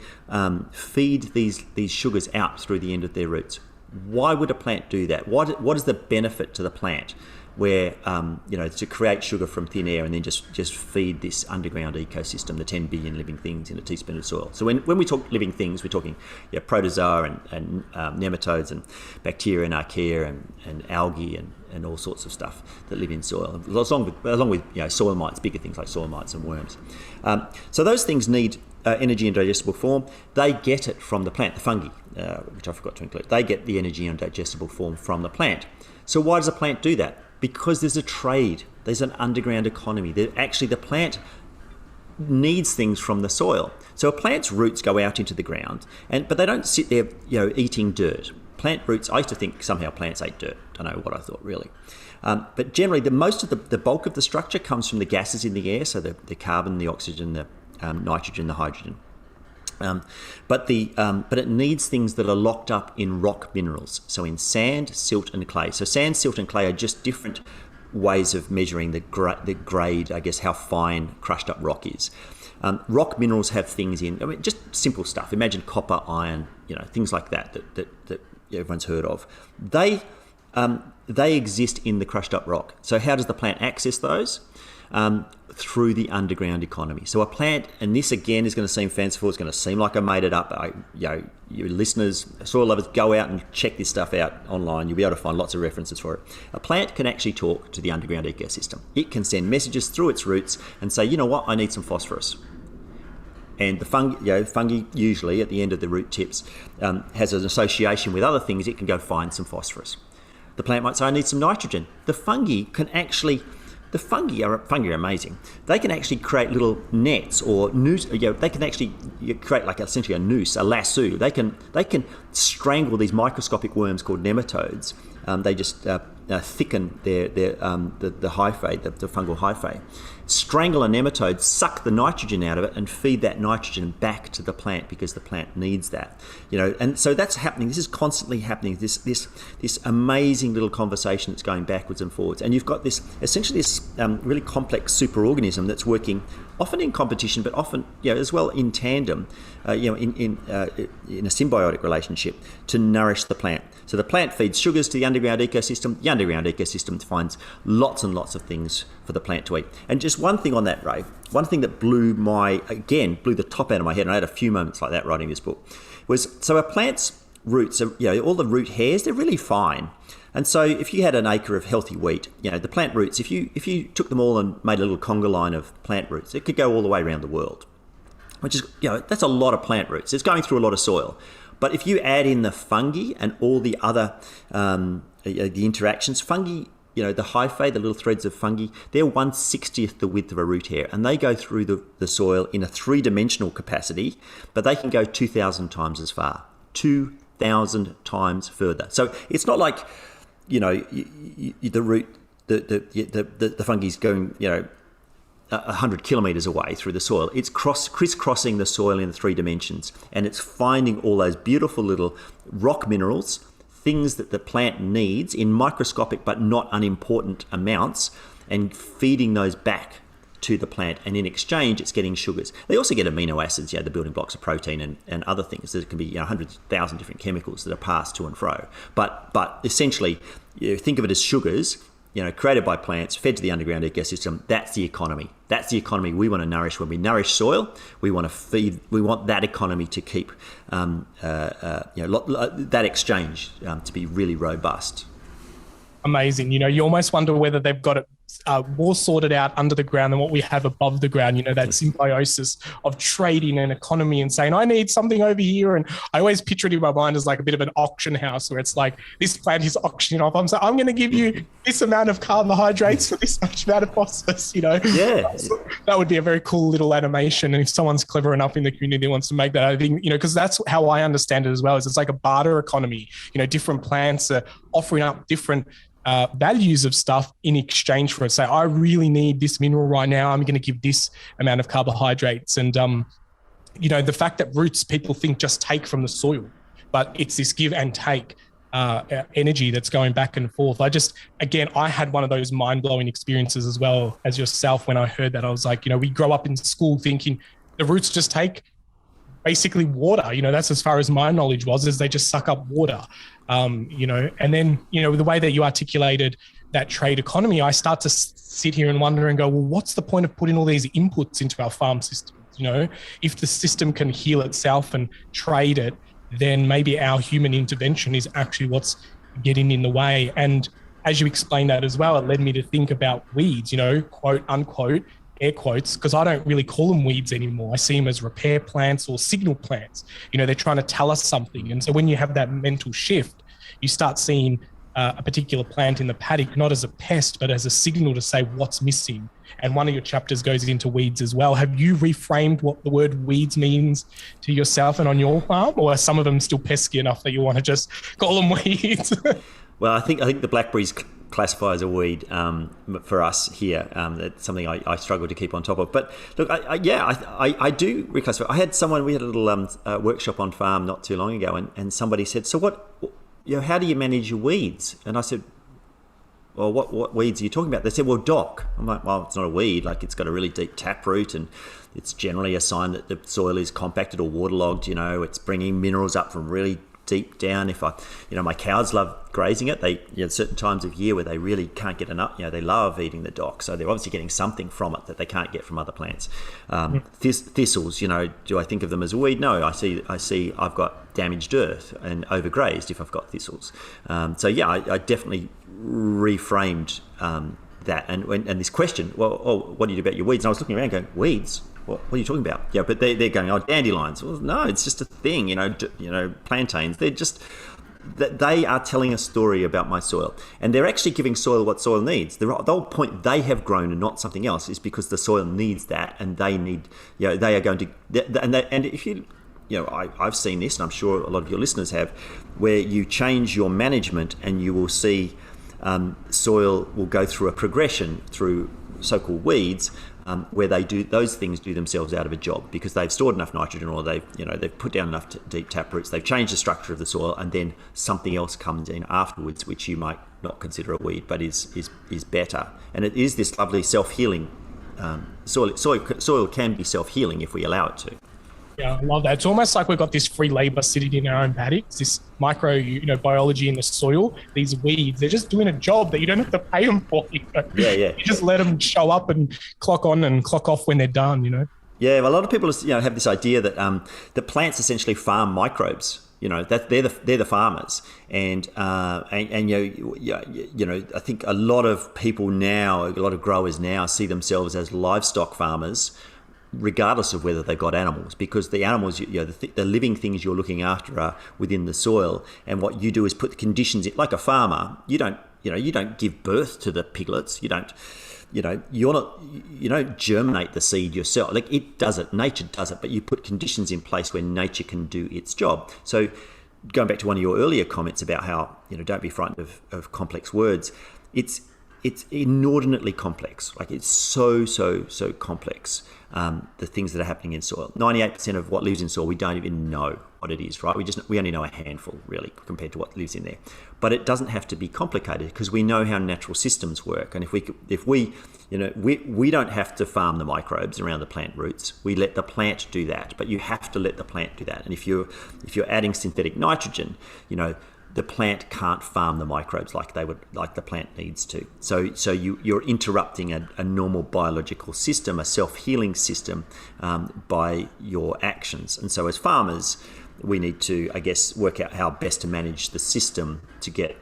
feed these sugars out through the end of their roots. Why would a plant do that? What is the benefit to the plant where, to create sugar from thin air and then just feed this underground ecosystem, the 10 billion living things in a teaspoon of soil? So when we talk living things, we're talking protozoa and nematodes and bacteria and archaea and algae and all sorts of stuff that live in soil, along with soil mites, bigger things like soil mites and worms. So those things need energy in digestible form. They get it from the plant, the fungi, which I forgot to include. They get the energy in digestible form from the plant. So why does a plant do that? Because there's a trade. There's an underground economy. Actually, the plant needs things from the soil. So a plant's roots go out into the ground, but they don't sit there, eating dirt. Plant roots, I used to think somehow plants ate dirt. Don't know what I thought, really. But generally, most of the bulk of the structure comes from the gases in the air, so the carbon, the oxygen, the nitrogen, the hydrogen. But it needs things that are locked up in rock minerals, so in sand, silt, and clay. So sand, silt, and clay are just different ways of measuring the grade, I guess, how fine crushed up rock is. Rock minerals have things in, just simple stuff. Imagine copper, iron, things like that everyone's heard of. They exist in the crushed up rock. So how does the plant access those? Through the underground economy. So a plant, and this again is going to seem fanciful, it's going to seem like I made it up. Your listeners, soil lovers, go out and check this stuff out online. You'll be able to find lots of references for it. A plant can actually talk to the underground ecosystem. It can send messages through its roots and say, you know what, I need some phosphorus. And the fungi usually at the end of the root tips has an association with other things. It can go find some phosphorus. The plant might say, I need some nitrogen. The fungi are amazing. They can actually create little nets or noose. They can actually create like essentially a noose, a lasso. They can strangle these microscopic worms called nematodes. They just thicken the hyphae, the fungal hyphae. Strangle a nematode, suck the nitrogen out of it, and feed that nitrogen back to the plant because the plant needs that. And so that's happening. This is constantly happening. This amazing little conversation that's going backwards and forwards. And you've got this really complex superorganism that's working often in competition, but often as well in tandem, in a symbiotic relationship to nourish the plant. So the plant feeds sugars to the underground ecosystem. The underground ecosystem finds lots and lots of things for the plant to eat. And just one thing on that, Ray, one thing that blew the top out of my head, and I had a few moments like that writing this book, was so a plant's roots, all the root hairs, they're really fine. And so if you had an acre of healthy wheat, the plant roots, if you took them all and made a little conga line of plant roots, it could go all the way around the world, which is, that's a lot of plant roots. It's going through a lot of soil. But if you add in the fungi and all the other the interactions, fungi, the hyphae, the little threads of fungi, they're 1/60th the width of a root hair, and they go through the soil in a 3-dimensional capacity, but they can go 2,000 times as far, 2,000 times further. So it's not like the root, the fungi's going, 100 kilometres away through the soil. It's crisscrossing the soil in 3 dimensions, and it's finding all those beautiful little rock minerals, things that the plant needs in microscopic but not unimportant amounts, and feeding those back to the plant, and in exchange it's getting sugars. They also get amino acids, the building blocks of protein and other things. There can be 100,000 different chemicals that are passed to and fro. But essentially, think of it as sugars, created by plants, fed to the underground ecosystem. That's the economy. That's the economy we want to nourish. When we nourish soil, we want to feed. We want that economy to keep that exchange to be really robust. Amazing. You almost wonder whether they've got it more sorted out under the ground than what we have above the ground, that symbiosis of trading and economy and saying, I need something over here. And I always picture it in my mind as like a bit of an auction house where it's like, this plant is auctioning off. I'm saying, I'm going to give you this amount of carbohydrates for this much amount of phosphorus, Yeah. That would be a very cool little animation. And if someone's clever enough in the community wants to make that, I think, because that's how I understand it as well, is it's like a barter economy. Different plants are offering up different values of stuff in exchange for it. Say, I really need this mineral right now. I'm going to give this amount of carbohydrates. And, the fact that roots, people think just take from the soil, but it's this give and take energy that's going back and forth. I had one of those mind-blowing experiences as well as yourself when I heard that. I was like, we grow up in school thinking the roots just take basically water. That's as far as my knowledge was, is they just suck up water. And then, the way that you articulated that trade economy, I start to sit here and wonder and go, well, what's the point of putting all these inputs into our farm systems? If the system can heal itself and trade it, then maybe our human intervention is actually what's getting in the way. And as you explained that as well, it led me to think about weeds, quote unquote, air quotes, because I don't really call them weeds anymore. I see them as repair plants or signal plants. They're trying to tell us something. And so when you have that mental shift, you start seeing a particular plant in the paddock, not as a pest, but as a signal to say what's missing. And one of your chapters goes into weeds as well. Have you reframed what the word weeds means to yourself and on your farm? Or are some of them still pesky enough that you want to just call them weeds? Well, I think the blackberries classify as a weed for us here. That's something I struggle to keep on top of. But look, I do reclassify. We had a little workshop on farm not too long ago, and somebody said, so how do you manage your weeds? And I said, well, what weeds are you talking about? They said, well, dock. I'm like, well, it's not a weed. Like, it's got a really deep taproot, and it's generally a sign that the soil is compacted or waterlogged. It's bringing minerals up from really deep down. If my cows love grazing it, they certain times of year where they really can't get enough, they love eating the dock, so they're obviously getting something from it that they can't get from other plants. Thistles, do I think of them as a weed? No, I see I've got damaged earth and overgrazed if I've got thistles. I definitely reframed that, and this question, what do you do about your weeds? And I was looking around going, weeds? What are you talking about? Yeah, but they're going, dandelions. Well, no, it's just a thing, plantains. They're just, they are telling a story about my soil. And they're actually giving soil what soil needs. The whole point they have grown and not something else is because the soil needs that, and they need, they are going to, and if you, I've seen this, and I'm sure a lot of your listeners have, where you change your management and you will see soil will go through a progression through so-called weeds, where those things do themselves out of a job because they've stored enough nitrogen, or they've put down enough deep taproots, they've changed the structure of the soil, and then something else comes in afterwards, which you might not consider a weed, but is better. And it is this lovely self-healing. Soil can be self-healing if we allow it to. Yeah, I love that. It's almost like we've got this free labor sitting in our own paddocks, this micro, biology in the soil, these weeds, they're just doing a job that you don't have to pay them for. Yeah. You just let them show up and clock on and clock off when they're done, Yeah, well, a lot of people, have this idea that the plants essentially farm microbes. That they're the farmers, and I think a lot of people now, a lot of growers now, see themselves as livestock farmers, regardless of whether they've got animals, because the animals, the living things you're looking after are within the soil, and what you do is put the conditions in. Like a farmer, you don't give birth to the piglets. You don't germinate the seed yourself. Like, it does it, nature does it, but you put conditions in place where nature can do its job. So going back to one of your earlier comments about how, don't be frightened of complex words, it's it's inordinately complex. Like it's so complex. The things that are happening in soil. 98% of what lives in soil, we don't even know what it is, right? We only know a handful, really, compared to what lives in there. But it doesn't have to be complicated because we know how natural systems work. And if we don't have to farm the microbes around the plant roots. We let the plant do that. But you have to let the plant do that. And if you're adding synthetic nitrogen, the plant can't farm the microbes like the plant needs to. So you're interrupting a normal biological system, a self-healing system, by your actions. And so as farmers, we need to, I guess, work out how best to manage the system to get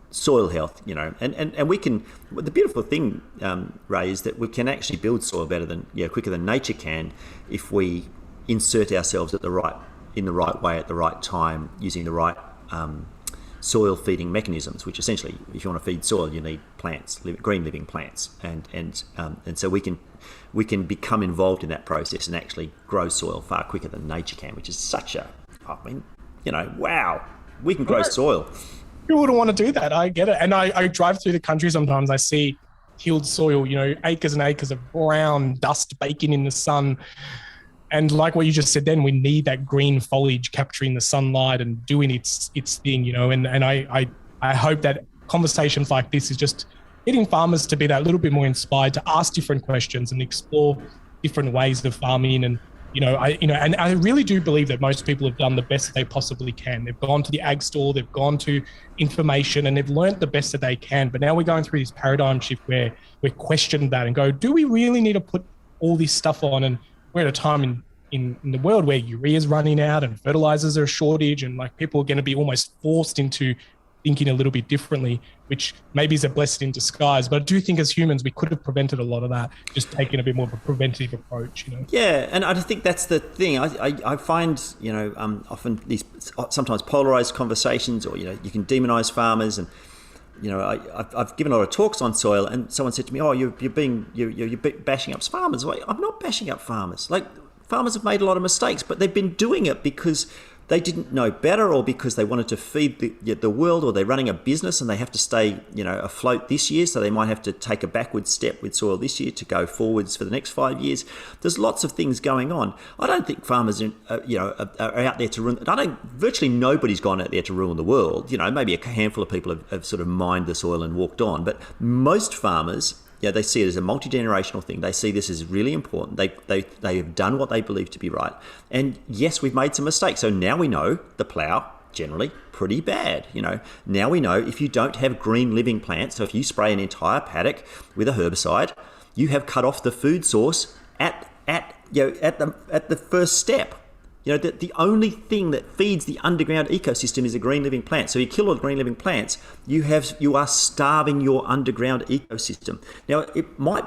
soil health, and we can. The beautiful thing, Ray, is that we can actually build soil quicker than nature can if we insert ourselves in the right way at the right time, using the right soil feeding mechanisms, which essentially, if you want to feed soil, you need plants, green living plants, and so we can become involved in that process and actually grow soil far quicker than nature can, which is wow, we can grow soil. Who wouldn't want to do that? I get it. And I drive through the country sometimes, I see tilled soil, acres and acres of brown dust baking in the sun. And like what you just said then, we need that green foliage capturing the sunlight and doing its thing, and I hope that conversations like this is just getting farmers to be that little bit more inspired to ask different questions and explore different ways of farming. And and I really do believe that most people have done the best that they possibly can. They've gone to the ag store, they've gone to information, and they've learnt the best that they can. But now we're going through this paradigm shift where we're questioning that and go, do we really need to put all this stuff on? And we're at a time in the world where urea is running out and fertilizers are a shortage, and like people are going to be almost forced into thinking a little bit differently, which maybe is a blessing in disguise. But I do think as humans, we could have prevented a lot of that, just taking a bit more of a preventative approach, Yeah, and I think that's the thing. I find, often these sometimes polarized conversations, or, you can demonize farmers. And, I've given a lot of talks on soil, and someone said to me, oh, you're bashing up farmers. Like, I'm not bashing up farmers. Like, farmers have made a lot of mistakes, but they've been doing it because they didn't know better, or because they wanted to feed the world, or they're running a business and they have to stay, afloat this year. So they might have to take a backward step with soil this year to go forwards for the next 5 years. There's lots of things going on. I don't think farmers are out there to ruin. Virtually nobody's gone out there to ruin the world. Maybe a handful of people have sort of mined the soil and walked on, but most farmers, they see it as a multi-generational thing. They see this as really important. They have done what they believe to be right. And yes, we've made some mistakes. So now we know the plough, generally, pretty bad. Now we know if you don't have green living plants, so if you spray an entire paddock with a herbicide, you have cut off the food source at the first step. The only thing that feeds the underground ecosystem is a green living plant. So you kill all the green living plants, you are starving your underground ecosystem. Now, it might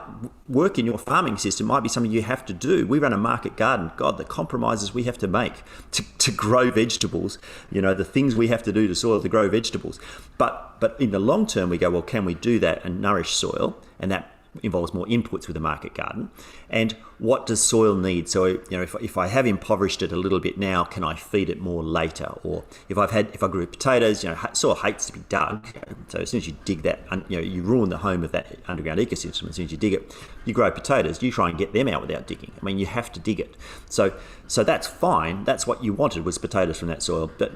work in your farming system, might be something you have to do. We run a market garden. God, the compromises we have to make to grow vegetables, the things we have to do to soil to grow vegetables. But in the long term, we go, well, can we do that and nourish soil? And that involves more inputs with a market garden. And what does soil need? So, if I have impoverished it a little bit now, can I feed it more later? Or if I grew potatoes, soil hates to be dug. So as soon as you dig that, you ruin the home of that underground ecosystem. As soon as you dig it, you grow potatoes. You try and get them out without digging. I mean, you have to dig it. So that's fine. That's what you wanted, was potatoes from that soil. But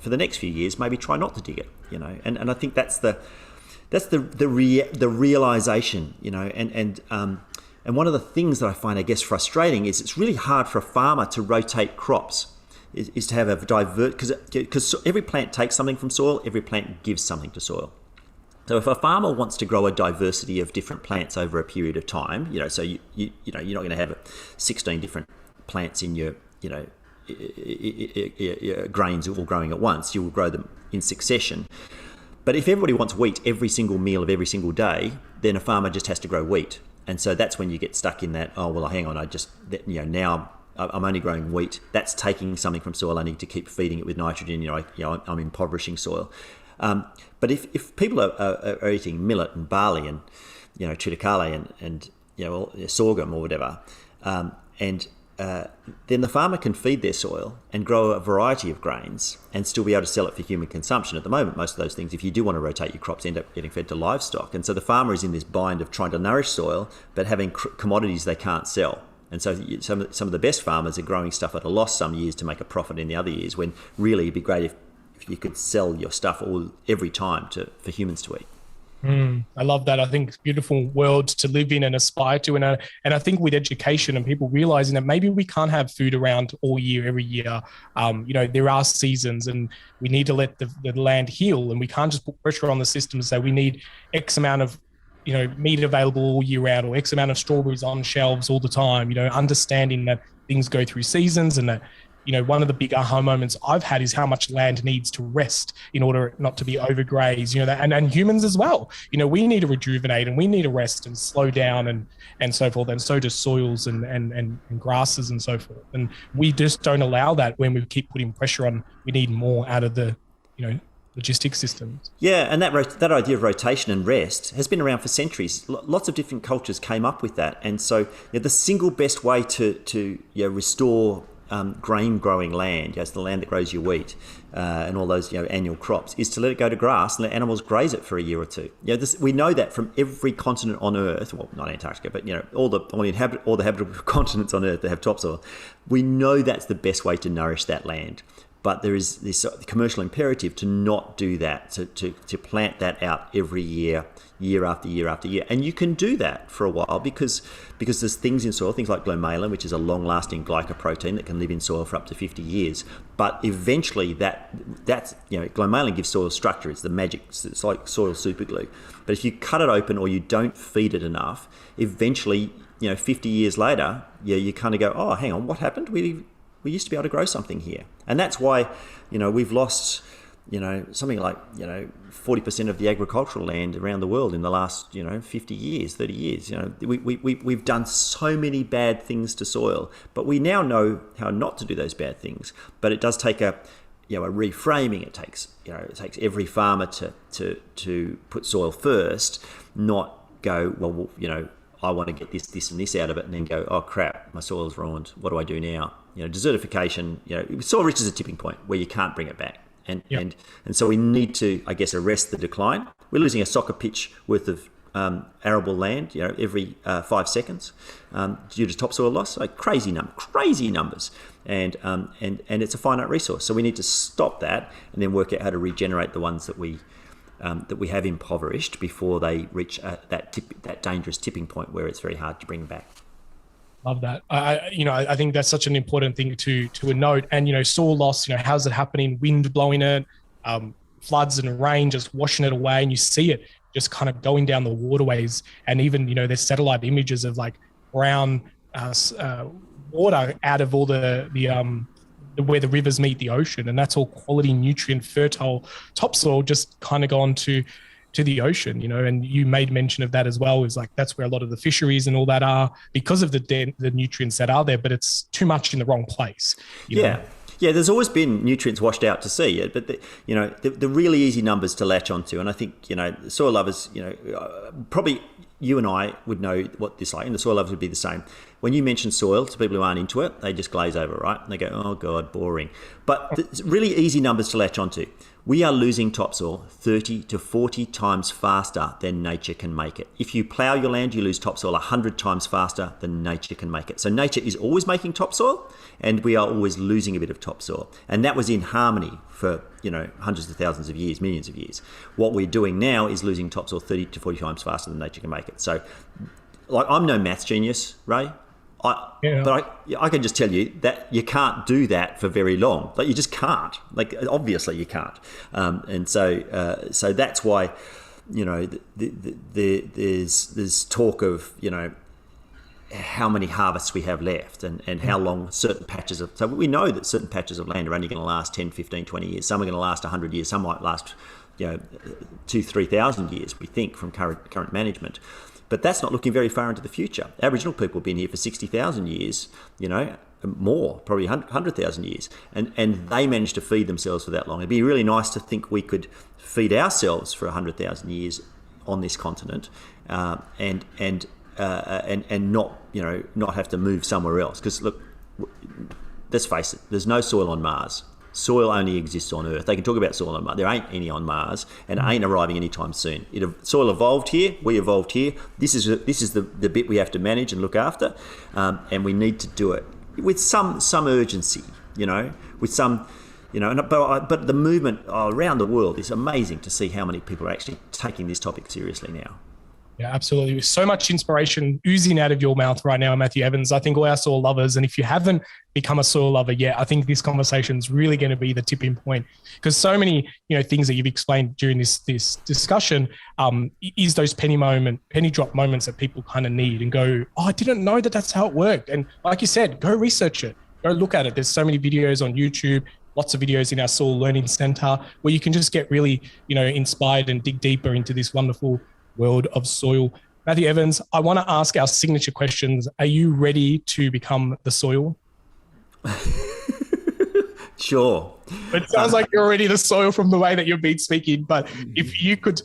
for the next few years, maybe try not to dig it. And I think that's the realization, and one of the things that I find, I guess, frustrating is it's really hard for a farmer to rotate crops, is to have a because every plant takes something from soil, every plant gives something to soil. So if a farmer wants to grow a diversity of different plants over a period of time, so you're not going to have 16 different plants in your grains all growing at once. You will grow them in succession. But if everybody wants wheat every single meal of every single day, then a farmer just has to grow wheat. And so that's when you get stuck in that, oh, well, hang on, now I'm only growing wheat. That's taking something from soil. I need to keep feeding it with nitrogen. I'm impoverishing soil. But if people are eating millet and barley and, triticale and sorghum or whatever, and then the farmer can feed their soil and grow a variety of grains and still be able to sell it for human consumption. At the moment, most of those things, if you do want to rotate your crops, end up getting fed to livestock. And so the farmer is in this bind of trying to nourish soil, but having commodities they can't sell. And so some of the best farmers are growing stuff at a loss some years to make a profit in the other years, when really it'd be great if you could sell your stuff every time for humans to eat. I love that. I think it's a beautiful world to live in and aspire to. And I think with education and people realizing that maybe we can't have food around all year, every year. There are seasons, and we need to let the land heal, and we can't just put pressure on the system to say we need X amount of meat available all year round, or X amount of strawberries on shelves all the time. Understanding that things go through seasons, and that one of the big aha moments I've had is how much land needs to rest in order not to be overgrazed, and humans as well. We need to rejuvenate, and we need to rest and slow down and so forth. And so do soils and grasses and so forth. And we just don't allow that when we keep putting pressure on. We need more out of the, logistics systems. Yeah, and that idea of rotation and rest has been around for centuries. Lots of different cultures came up with that. And so the single best way to restore grain growing land, it's the land that grows your wheat and all those annual crops, is to let it go to grass and let animals graze it for a year or two. We know that from every continent on Earth, well, not Antarctica, but all the habitable continents on Earth that have topsoil. We know that's the best way to nourish that land. But there is this commercial imperative to not do that, to plant that out every year, year after year after year. And you can do that for a while because there's things in soil, things like glomalin, which is a long-lasting glycoprotein that can live in soil for up to 50 years. But eventually that's glomalin gives soil structure. It's the magic. It's like soil superglue. But if you cut it open or you don't feed it enough, eventually, 50 years later, you kind of go, oh, hang on, what happened? We used to be able to grow something here. And that's why, we've lost, something like, 40% of the agricultural land around the world in the last, 50 years, 30 years. We've done so many bad things to soil, but we now know how not to do those bad things. But it does take a reframing. It takes every farmer to put soil first, not go, well, I want to get this and this out of it, and then go, oh crap, my soil's ruined. What do I do now? Desertification, soil reaches a tipping point where you can't bring it back. And so we need to, I guess, arrest the decline. We're losing a soccer pitch worth of arable land, every 5 seconds due to topsoil loss. Like crazy numbers. And it's a finite resource. So we need to stop that and then work out how to regenerate the ones that we have impoverished before they reach that dangerous tipping point where it's very hard to bring back. Love that. I think that's such an important thing to note. And soil loss, how's it happening? Wind blowing it, floods and rain just washing it away, and you see it just kind of going down the waterways. And even there's satellite images of like brown water out of all the where the rivers meet the ocean, and that's all quality, nutrient, fertile topsoil just kind of gone to the ocean, and you made mention of that as well. Is like that's where a lot of the fisheries and all that are because of the nutrients that are there, but it's too much in the wrong place. Yeah, there's always been nutrients washed out to sea, but the really easy numbers to latch onto, and I think soil lovers, probably you and I would know what this like, and the soil lovers would be the same. When you mention soil to people who aren't into it, they just glaze over, right? And they go, oh God, boring. But it's really easy numbers to latch onto. We are losing topsoil 30 to 40 times faster than nature can make it. If you plough your land, you lose topsoil 100 times faster than nature can make it. So nature is always making topsoil, and we are always losing a bit of topsoil. And that was in harmony for, hundreds of thousands of years, millions of years. What we're doing now is losing topsoil 30 to 40 times faster than nature can make it. So, I'm no maths genius, Ray. But I can just tell you that you can't do that for very long. You just can't. Obviously you can't. And so that's why, there's talk of, how many harvests we have left and how long certain patches of... So we know that certain patches of land are only going to last 10, 15, 20 years. Some are going to last 100 years. Some might last, 2,000-3,000 years, we think, from current management. But that's not looking very far into the future. Aboriginal people have been here for 60,000 years, more, probably 100,000 years. And they managed to feed themselves for that long. It'd be really nice to think we could feed ourselves for 100,000 years on this continent and not have to move somewhere else. Because look, let's face it, there's no soil on Mars. Soil only exists on Earth. They can talk about soil on Mars. There ain't any on Mars, and it ain't arriving anytime soon. Soil evolved here. We evolved here. This is the bit we have to manage and look after, and we need to do it with some urgency. With some, but the movement around the world is amazing to see how many people are actually taking this topic seriously now. Yeah, absolutely. So much inspiration oozing out of your mouth right now, Matthew Evans. I think all our soil lovers, and if you haven't become a soil lover yet, I think this conversation is really going to be the tipping point, because so many things that you've explained during this discussion is those penny drop moments that people kind of need and go, oh, I didn't know that's how it worked. And like you said, go research it, go look at it. There's so many videos on YouTube, lots of videos in our Soil Learning Center where you can just get really inspired and dig deeper into this wonderful world of soil. Matthew Evans, I want to ask our signature questions. Are you ready to become the soil? Sure. It sounds like you're already the soil from the way that you've been speaking. But if you could,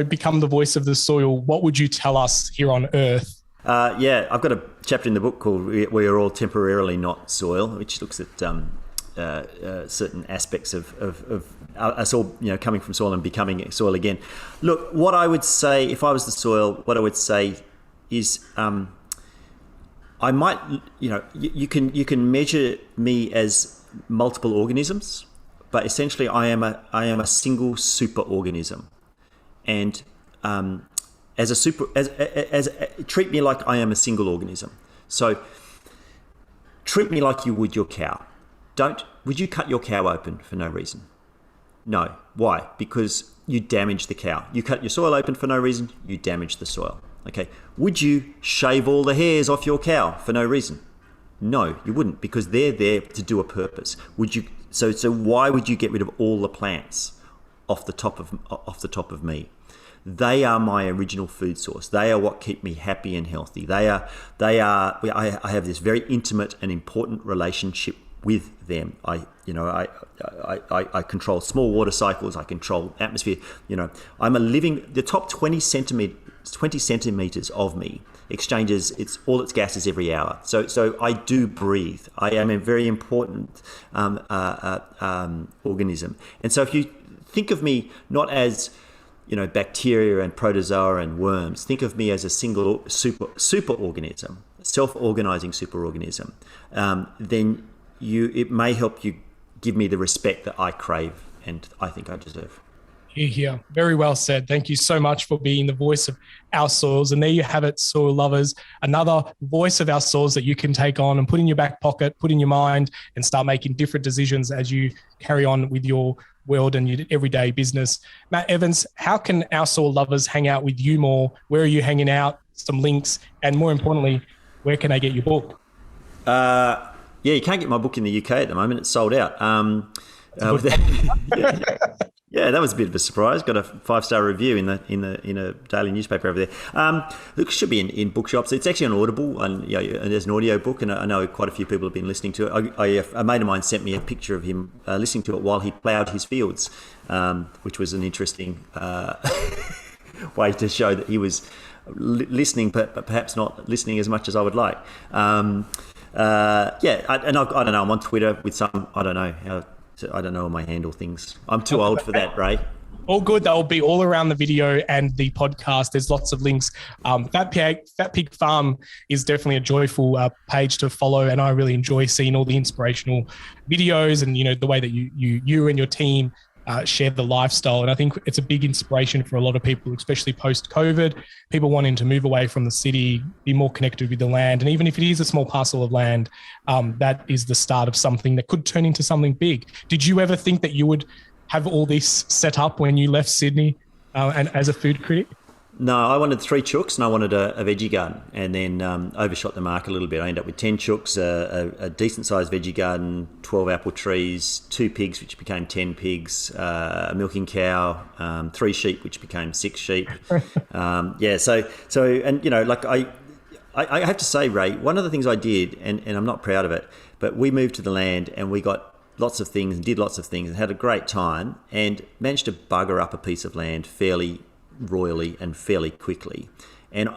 become the voice of the soil, what would you tell us here on Earth? I've got a chapter in the book called "We Are All Temporarily Not Soil," which looks at certain aspects of us all, coming from soil and becoming soil again. Look, what I would say if I was the soil, what I would say is, I might, you can measure me as multiple organisms, but essentially I am a single superorganism, and treat me like I am a single organism. So treat me like you would your cow. Would you cut your cow open for no reason? No. Why? Because you damage the cow. You cut your soil open for no reason, you damage the soil. Okay. Would you shave all the hairs off your cow for no reason? No, you wouldn't, because they're there to do a purpose. Would you? So why would you get rid of all the plants off the top of me? They are my original food source. They are what keep me happy and healthy. I have this very intimate and important relationship with them. I control small water cycles. I control atmosphere. I'm a living. The top 20 centimeters of me exchanges all its gases every hour. So I do breathe. I am a very important organism. And so if you think of me not as bacteria and protozoa and worms, think of me as a single superorganism, self-organizing superorganism. Then it may help you give me the respect that I crave and I think I deserve. Here. Very well said. Thank you so much for being the voice of our soils. And there you have it, soil lovers, another voice of our soils that you can take on and put in your back pocket, put in your mind, and start making different decisions as you carry on with your world and your everyday business. Matt Evans, how can our soil lovers hang out with you more? Where are you hanging out? Some links, and more importantly, where can they get your book? You can't get my book in the UK at the moment. It's sold out. Yeah, that was a bit of a surprise. Got a 5-star review in a daily newspaper over there. It should be in bookshops. It's actually on Audible, and there's an audio book, and I know quite a few people have been listening to it. A mate of mine sent me a picture of him listening to it while he ploughed his fields, which was an interesting way to show that he was listening, but perhaps not listening as much as I would like. I don't know. I'm on Twitter with some. I don't know all my handle things. I'm too old for that, Ray. All good. They'll be all around the video and the podcast. There's lots of links. Fat Pig Farm is definitely a joyful page to follow, and I really enjoy seeing all the inspirational videos and the way that you and your team share the lifestyle. And I think it's a big inspiration for a lot of people, especially post-COVID, people wanting to move away from the city, be more connected with the land. And even if it is a small parcel of land, that is the start of something that could turn into something big. Did you ever think that you would have all this set up when you left Sydney and as a food critic? No, I wanted 3 chooks and I wanted a veggie garden, and then overshot the mark a little bit. I ended up with 10 chooks, a decent-sized veggie garden, 12 apple trees, 2 pigs, which became 10 pigs, a milking cow, 3 sheep, which became 6 sheep. I have to say, Ray, one of the things I did, and I'm not proud of it, but we moved to the land and we got lots of things and did lots of things and had a great time and managed to bugger up a piece of land fairly royally and fairly quickly, and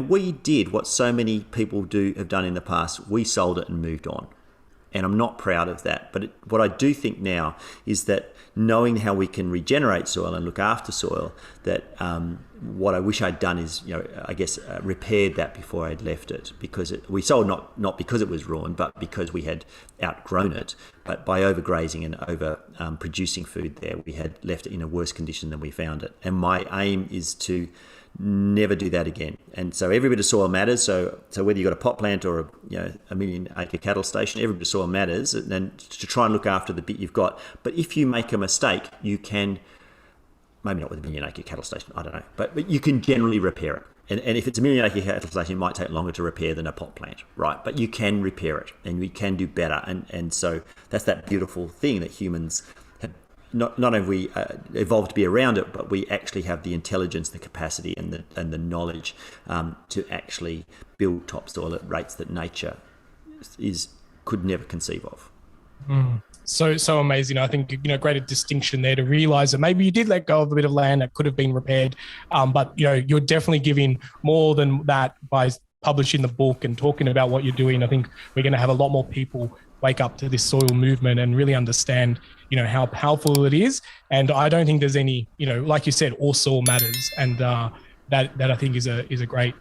we did what so many people have done in the past. We sold it and moved on. And I'm not proud of that. But what I do think now is that knowing how we can regenerate soil and look after soil, that what I wish I'd done is, repaired that before I'd left it. Because we sold not because it was ruined, but because we had outgrown it. But by overgrazing and over producing food there, we had left it in a worse condition than we found it. And my aim is to never do that again. And so every bit of soil matters. So whether you've got a pot plant or a million acre cattle station, every bit of soil matters. And then to try and look after the bit you've got. But if you make a mistake, you can, maybe not with a million acre cattle station, I don't know, but you can generally repair it. And if it's a million acre cattle station, it might take longer to repair than a pot plant, right? But you can repair it and we can do better. And so that's that beautiful thing that humans have. Not only have we evolved to be around it, but we actually have the intelligence, the capacity, and the knowledge to actually build topsoil at rates that nature could never conceive of. So amazing. I think, great distinction there to realize that maybe you did let go of a bit of land that could have been repaired, but you're definitely giving more than that by publishing the book and talking about what you're doing. I think we're going to have a lot more people wake up to this soil movement and really understand, how powerful it is. And I don't think there's any, like you said, all soil matters. And that I think is a great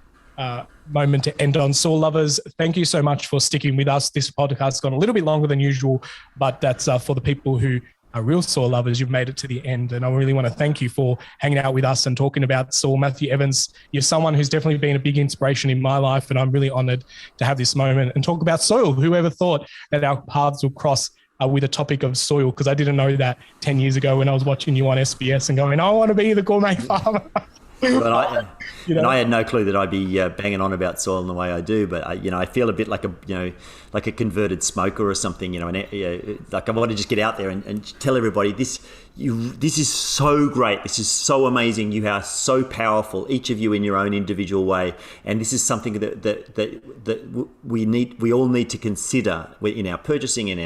moment to end on. Soil lovers, thank you so much for sticking with us. This podcast has gone a little bit longer than usual, but that's for the people who are real soil lovers. You've made it to the end. And I really want to thank you for hanging out with us and talking about soil. Matthew Evans, you're someone who's definitely been a big inspiration in my life. And I'm really honored to have this moment and talk about soil. Whoever thought that our paths will cross with a topic of soil? Because I didn't know that 10 years ago when I was watching you on SBS and going, I want to be the gourmet farmer. I had no clue that I'd be banging on about soil in the way I do, but I feel a bit like a converted smoker or something, like I want to just get out there and tell everybody this is so great, this is so amazing, you are so powerful, each of you in your own individual way, and this is something that we all need to consider in our purchasing, in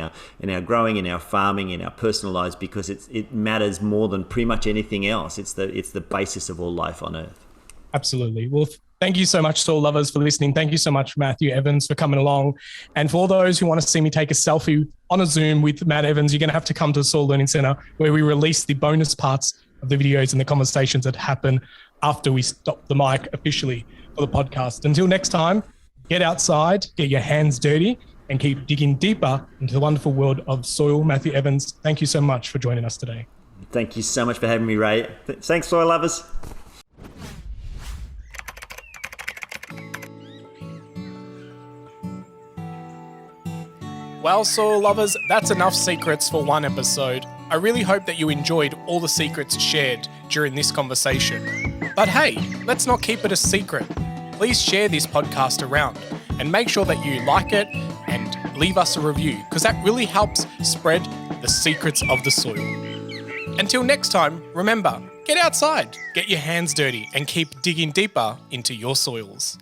our growing, in our farming, in our personal lives, because it matters more than pretty much anything else. It's the basis of all life on Earth. Absolutely. Well, thank you so much, soil lovers, for listening. Thank you so much, Matthew Evans, for coming along. And for all those who want to see me take a selfie on a Zoom with Matt Evans, you're going to have to come to the Soil Learning Centre, where we release the bonus parts of the videos and the conversations that happen after we stop the mic officially for the podcast. Until next time, get outside, get your hands dirty, and keep digging deeper into the wonderful world of soil. Matthew Evans, thank you so much for joining us today. Thank you so much for having me, Ray. Thanks, soil lovers. Well, soil lovers, that's enough secrets for one episode. I really hope that you enjoyed all the secrets shared during this conversation. But hey, let's not keep it a secret. Please share this podcast around and make sure that you like it and leave us a review, because that really helps spread the secrets of the soil. Until next time, remember, get outside, get your hands dirty, and keep digging deeper into your soils.